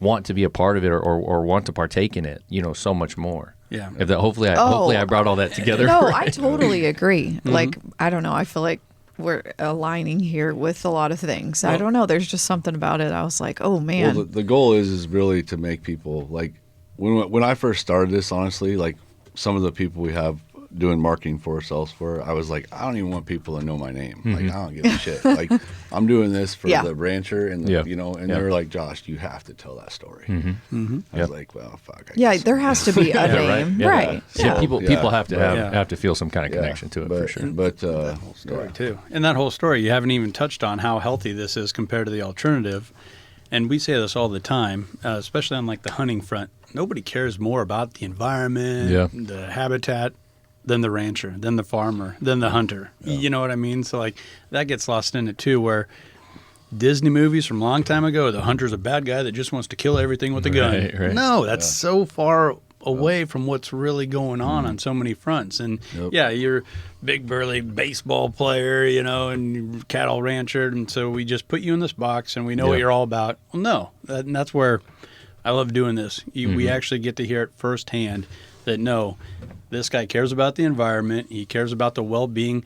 want to be a part of it or want to partake in it, you know, so much more. Yeah. If that, hopefully I brought all that together. No, right. I totally agree. Like, I don't know. I feel like we're aligning here with a lot of things. Well, I don't know. There's just something about it. I was like, oh man. Well, the goal is really to make people, like, when I first started this, honestly, like, some of the people we have doing marketing for ourselves I was like, I don't even want people to know my name. Like, I don't give a shit. Like, I'm doing this for the rancher and the, you know, and they're like, Josh, you have to tell that story. I was like, well, fuck. There has to be a name, right? Yeah. People have to have to feel some kind of connection to it, for sure. But that whole story too, and that whole story, you haven't even touched on how healthy this is compared to the alternative. And we say this all the time, especially on like the hunting front. Nobody cares more about the environment, the habitat, than the rancher, than the farmer, than the hunter. You know what I mean? So like that gets lost in it too, where Disney movies from a long time ago, the hunter's a bad guy that just wants to kill everything with a gun. Right. No, that's so far away from what's really going on so many fronts. And you're a big burly baseball player, you know, and you're cattle rancher, and so we just put you in this box and we know what you're all about. Well, no, and that's where I love doing this. We actually get to hear it firsthand that no, this guy cares about the environment. He cares about the well-being.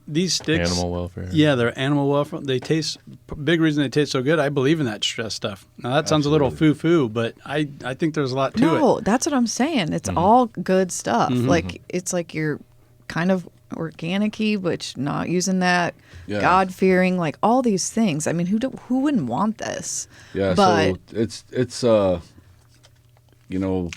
These sticks, animal welfare. Yeah, they're animal welfare. They taste. Big reason they taste so good. I believe in that stuff. Now that sounds a little foo-foo, but I think there's a lot to it. No, that's what I'm saying. It's all good stuff. Like it's like you're kind of organic-y, but not using that God-fearing, like all these things. I mean, who wouldn't want this? Yeah, but so it's you know,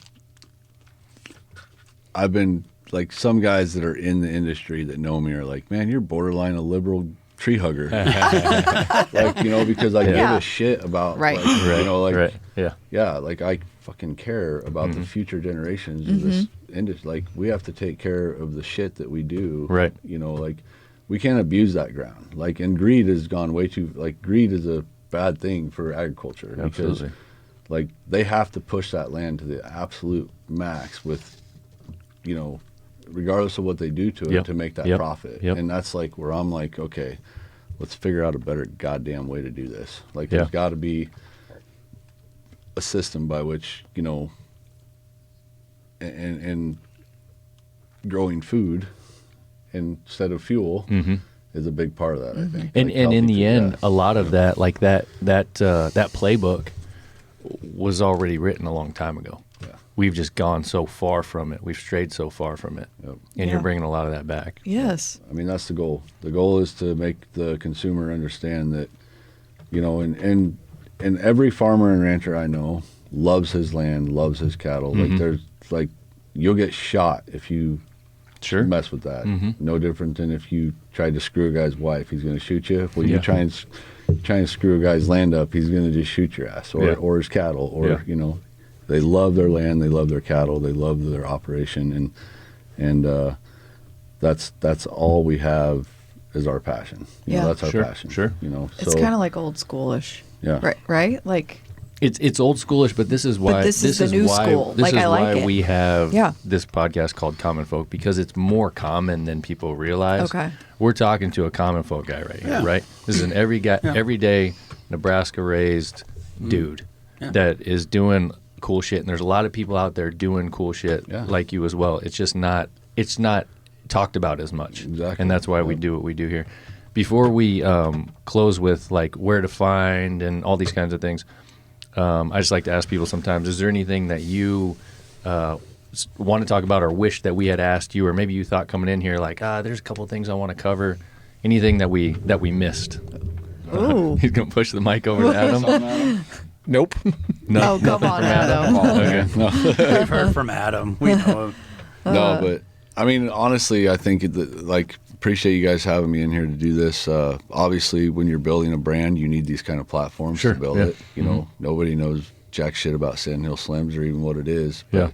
I've been, like, some guys that are in the industry that know me are like, man, you're borderline a liberal tree hugger. Like, you know, because I give a shit about, like, you know, like, like, I fucking care about the future generations of this industry. Like, we have to take care of the shit that we do. Right. You know, like, we can't abuse that ground. Like, and greed has gone way too, like, greed is a bad thing for agriculture. Absolutely. Because, like, they have to push that land to the absolute max with, you know, regardless of what they do to it, to make that profit. And that's like where I'm like, okay, let's figure out a better goddamn way to do this. Like, there's got to be a system by which, you know, and growing food instead of fuel is a big part of that, I think. And like, in the food, end, a lot of that, like that playbook was already written a long time ago. We've just gone so far from it. We've strayed so far from it. And you're bringing a lot of that back. Yes. I mean, that's the goal. The goal is to make the consumer understand that, you know, and every farmer and rancher I know loves his land, loves his cattle. Like, there's, like, you'll get shot if you mess with that. No different than if you tried to screw a guy's wife. He's going to shoot you. Well, you try and trying to screw a guy's land up, he's going to just shoot your ass or his cattle or they love their land, they love their cattle, they love their operation, and that's all we have is our passion. You know, that's our passion. Sure. You know, it's kind of like old schoolish. Yeah. Right. Like it's old schoolish, but this is why this is the new school. This like is I like why it. we have this podcast called Common Folk, because it's more common than people realize. Okay. We're talking to a common folk guy right here, right? This is an everyday Nebraska raised dude that is doing cool shit, and there's a lot of people out there doing cool shit like you as well. It's just not talked about as much. Exactly. And that's why we do what we do here. Before we close with like where to find and all these kinds of things, I just like to ask people sometimes, is there anything that you want to talk about or wish that we had asked you, or maybe you thought coming in here like, there's a couple of things I want to cover, anything that we missed? Ooh. He's going to push the mic over to Adam. Nope. No, come on, Adam. Okay. We've heard from Adam. We know him. No, but I mean, honestly, I think appreciate you guys having me in here to do this. Obviously, when you're building a brand, you need these kind of platforms to build it. You know, nobody knows jack shit about Sandhill Slims or even what it is. But,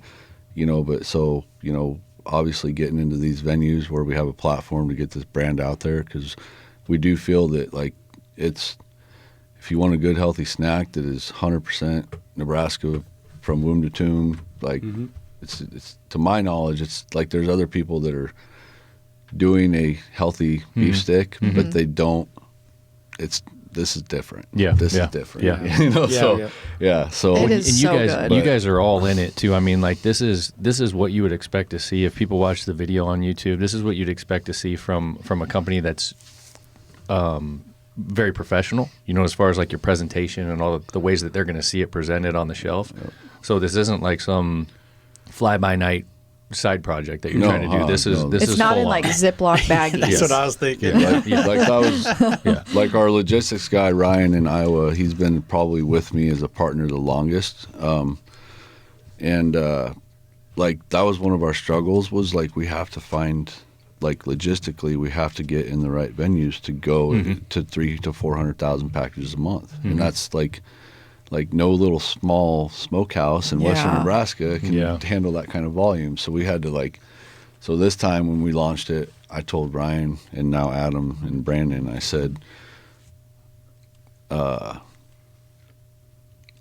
you know, obviously getting into these venues where we have a platform to get this brand out there, because we do feel that, like, if you want a good, healthy snack that is 100% Nebraska from womb to tomb, like, it's to my knowledge, it's like there's other people that are doing a healthy beef stick, but they don't. This is different. This is different. You know, So It is and you so guys, good. you guys are all in it too. I mean, like this is what you would expect to see if people watch the video on YouTube. This is what you'd expect to see from a company that's very professional. You know, as far as like your presentation and all the ways that they're going to see it presented on the shelf. So this isn't like some fly-by-night side project that you're trying to do. This is It's not in like Ziploc baggies. That's what I was thinking. like that was like our logistics guy Ryan in Iowa. He's been probably with me as a partner the longest, and like that was one of our struggles. Was like we have to find, like, logistically, we have to get in the right venues to go to 300,000 to 400,000 packages a month, and that's like no little small smokehouse in western Nebraska can handle that kind of volume. So we had to so this time when we launched it, I told Ryan and now Adam and Brandon, I said, I'm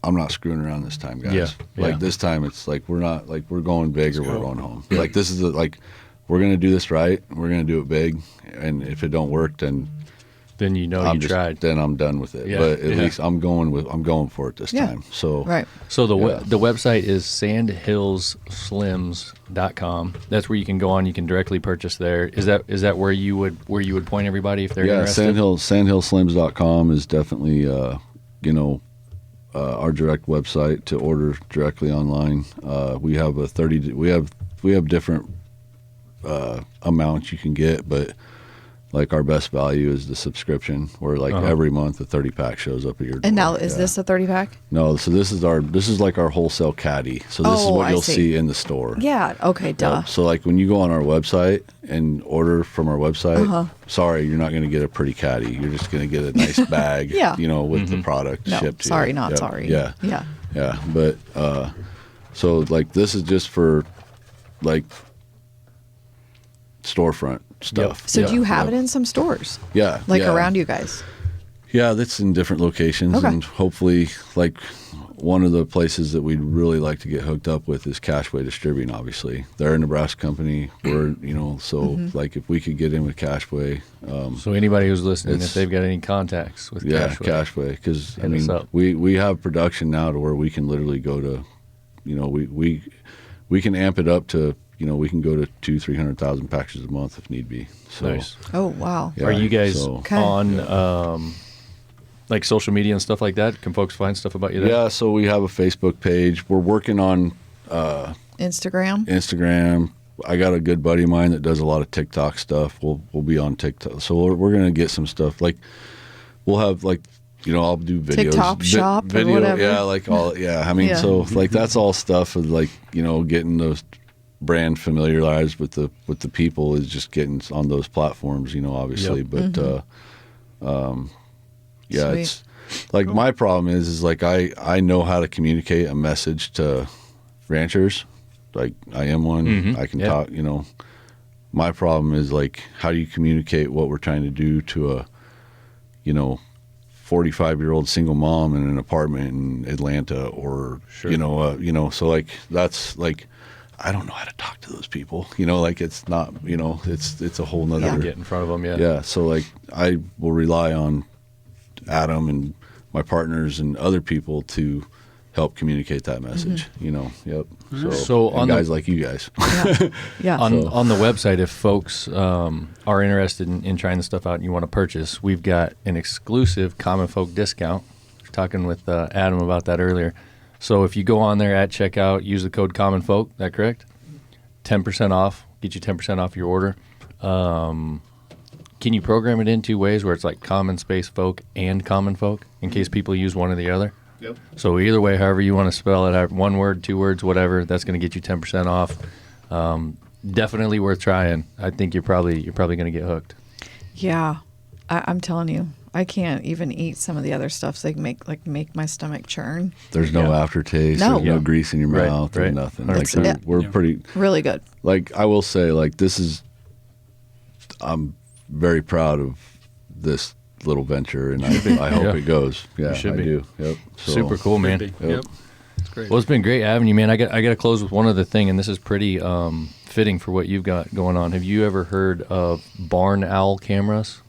not screwing around this time, guys. This time it's like we're not, like, we're going big or we're going home. Like, this is we're going to do this right. We're going to do it big. And if it don't work, then you tried. Then I'm done with it. But at least I'm going for it this time. So So the website is sandhillslims.com. That's where you can go on. You can directly purchase there. Is that where you would point everybody if they're interested? Sandhillslims.com is definitely our direct website to order directly online. We have we have different amounts you can get, but like our best value is the subscription, where like every month a 30-pack shows up at your door. And now is this a 30-pack? No, so this is like our wholesale caddy. So this is what you'll see in the store. Yeah. Okay. Duh. So like when you go on our website and order from our website, sorry, you're not going to get a pretty caddy. You're just going to get a nice bag, with the product shipped to sorry, you. not sorry. Yeah. Yeah. Yeah. But so like this is just for like storefront stuff. So do you have it in some stores? Yeah. Like around you guys? Yeah, that's in different locations. Okay. And hopefully, like, one of the places that we'd really like to get hooked up with is Cashway Distributing, obviously. They're a Nebraska company. We're, like, if we could get in with Cashway. So anybody who's listening, if they've got any contacts with Cashway. Cashway. Because, I mean, we have production now to where we can literally go to, we can amp it up to, we can go to 200,000-300,000 packages a month if need be. So, nice. Oh, wow. Are you guys on like social media and stuff like that? Can folks find stuff about you there? Yeah, so we have a Facebook page. We're working on Instagram. I got a good buddy of mine that does a lot of TikTok stuff. We'll be on TikTok. So we're going to get some stuff. Like, we'll have, like, I'll do videos. TikTok shop or whatever. Yeah, like all, I mean, so like that's all stuff of like, getting those brand familiarized with the people is just getting on those platforms, obviously. But Yeah, Sweet. it's like my problem is like I know how to communicate a message to ranchers. Like I am one. I can talk, My problem is like how do you communicate what we're trying to do to a 45-year-old single mom in an apartment in Atlanta or so like that's like I don't know how to talk to those people. Like it's not, it's a whole nother Get in front of them, yeah. Yeah, so like I will rely on Adam and my partners and other people to help communicate that message. Yep. So and on guys like you guys. Yeah. On the website, if folks are interested in trying this stuff out and you want to purchase, we've got an exclusive Common Folk discount. I was talking with Adam about that earlier. So if you go on there at checkout, use the code Common Folk, that correct? 10% off, get you 10% off your order. Can you program it in two ways where it's like common space folk and common folk in case people use one or the other? Yep. So either way, however you want to spell it, one word, two words, whatever, that's going to get you 10% off. Definitely worth trying. I think you're probably going to get hooked. Yeah. I'm telling you, I can't even eat some of the other stuff. They make my stomach churn. There's no aftertaste. No. There's no grease in your Right, mouth. right. There's nothing. 100%. Like we're pretty. Really good. Like I will say, like this is. I'm very proud of this little venture, and I hope Yeah. it goes. Yeah, should I be. do. Yep. So, Super cool, man. Yep. It's great. Well, it's been great having you, man. I got to close with one other thing, and this is pretty fitting for what you've got going on. Have you ever heard of Barn Owl cameras?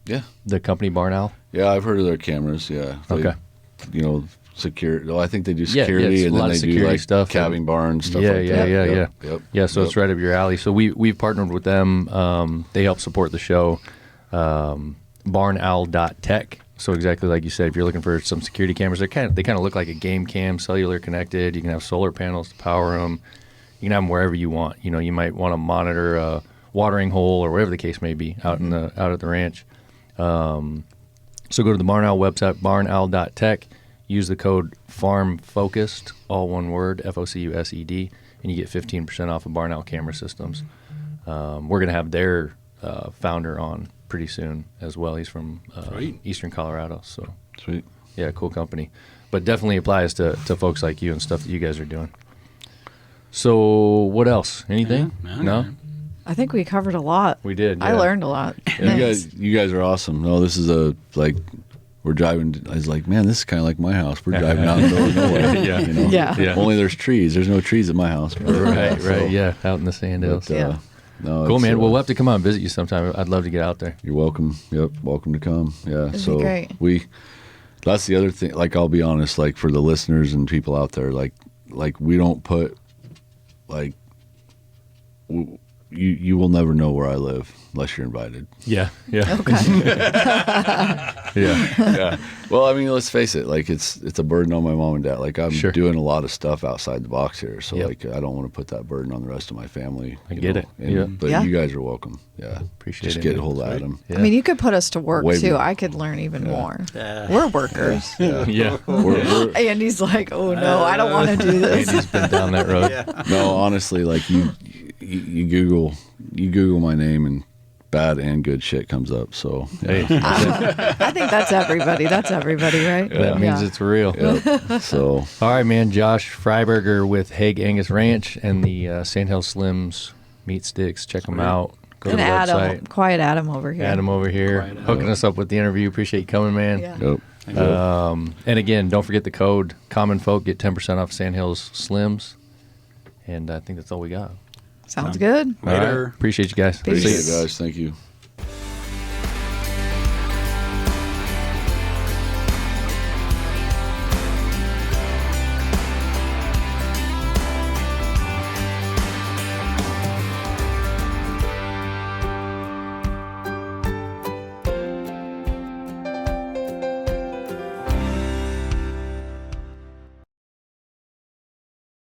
Yeah. The company Barn Owl? Yeah, I've heard of their cameras. Yeah. Okay. Security. Well, I think they do Yeah, security, it's a and lot then of they do security like stuff calving barns, stuff Yeah, like yeah, that. yeah, Yep, yeah. Yep. Yeah, so it's right up your alley. So we've partnered with them. They help support the show. Barnowl.tech. So exactly like you said, if you're looking for some security cameras, they kind of look like a game cam, cellular connected. You can have solar panels to power them. You can have them wherever you want. You might want to monitor a watering hole or whatever the case may be out at the ranch. So go to the Barn Owl website, barnowl.tech. Use the code FARMFOCUSED, all one word, FOCUSED, and you get 15% off of Barn Owl camera systems. We're going to have their founder on pretty soon as well. He's from Eastern Colorado. So Sweet. yeah, cool company. But definitely applies to folks like you and stuff that you guys are doing. So what else? Anything? Yeah, No? I think we covered a lot. We did, I yeah. learned a lot. Thanks. You guys are awesome. No, this is we're driving. I was like, man, this is kind of like my house. We're driving out in the middle of nowhere. Yeah. Yeah. Only there's trees. There's no trees at my house. Right, yeah, out in the Sandhills. But, Yeah. no, Cool, it's, man. We'll have to come out and visit you sometime. I'd love to get out there. You're welcome. Yep, welcome to come. Yeah, It'd be great. That's the other thing. Like, I'll be honest. Like for the listeners and people out there, like we don't put you will never know where I live unless you're invited. Yeah. Okay. Yeah. Well, I mean, let's face it. Like it's a burden on my mom and dad. Like I'm Sure. doing a lot of stuff outside the box here, so Yep. like I don't want to put that burden on the rest of my family. I you get know? it. And, Yeah. But Yeah. you guys are welcome. Yeah. Appreciate Just it, get man. a hold of Adam. Yeah. I mean, you could put us to work Way too. more. I could learn even more. Yeah. We're workers. Yeah. We're, Andy's like, oh no, I don't want to do this. Andy's been down that road. no, honestly, like you Google my name and bad and good shit comes up. So yeah. Hey, I think that's everybody. That's everybody, right? that means it's real. Yep. So All right, man. Josh Freiberger with Hague Angus Ranch and the Sandhill Slims meat sticks. Check them out. Go And to the Adam, website. quiet Adam over here. Adam over here Quiet Adam. hooking us up with the interview. Appreciate you coming, man. Yeah. yep. And again, don't forget the code Common Folk. Get 10% off Sandhills Slims. And I think that's all we got. Sounds good. All right. Later. Appreciate you guys. Peace. Appreciate See it, ya. guys. Thank you.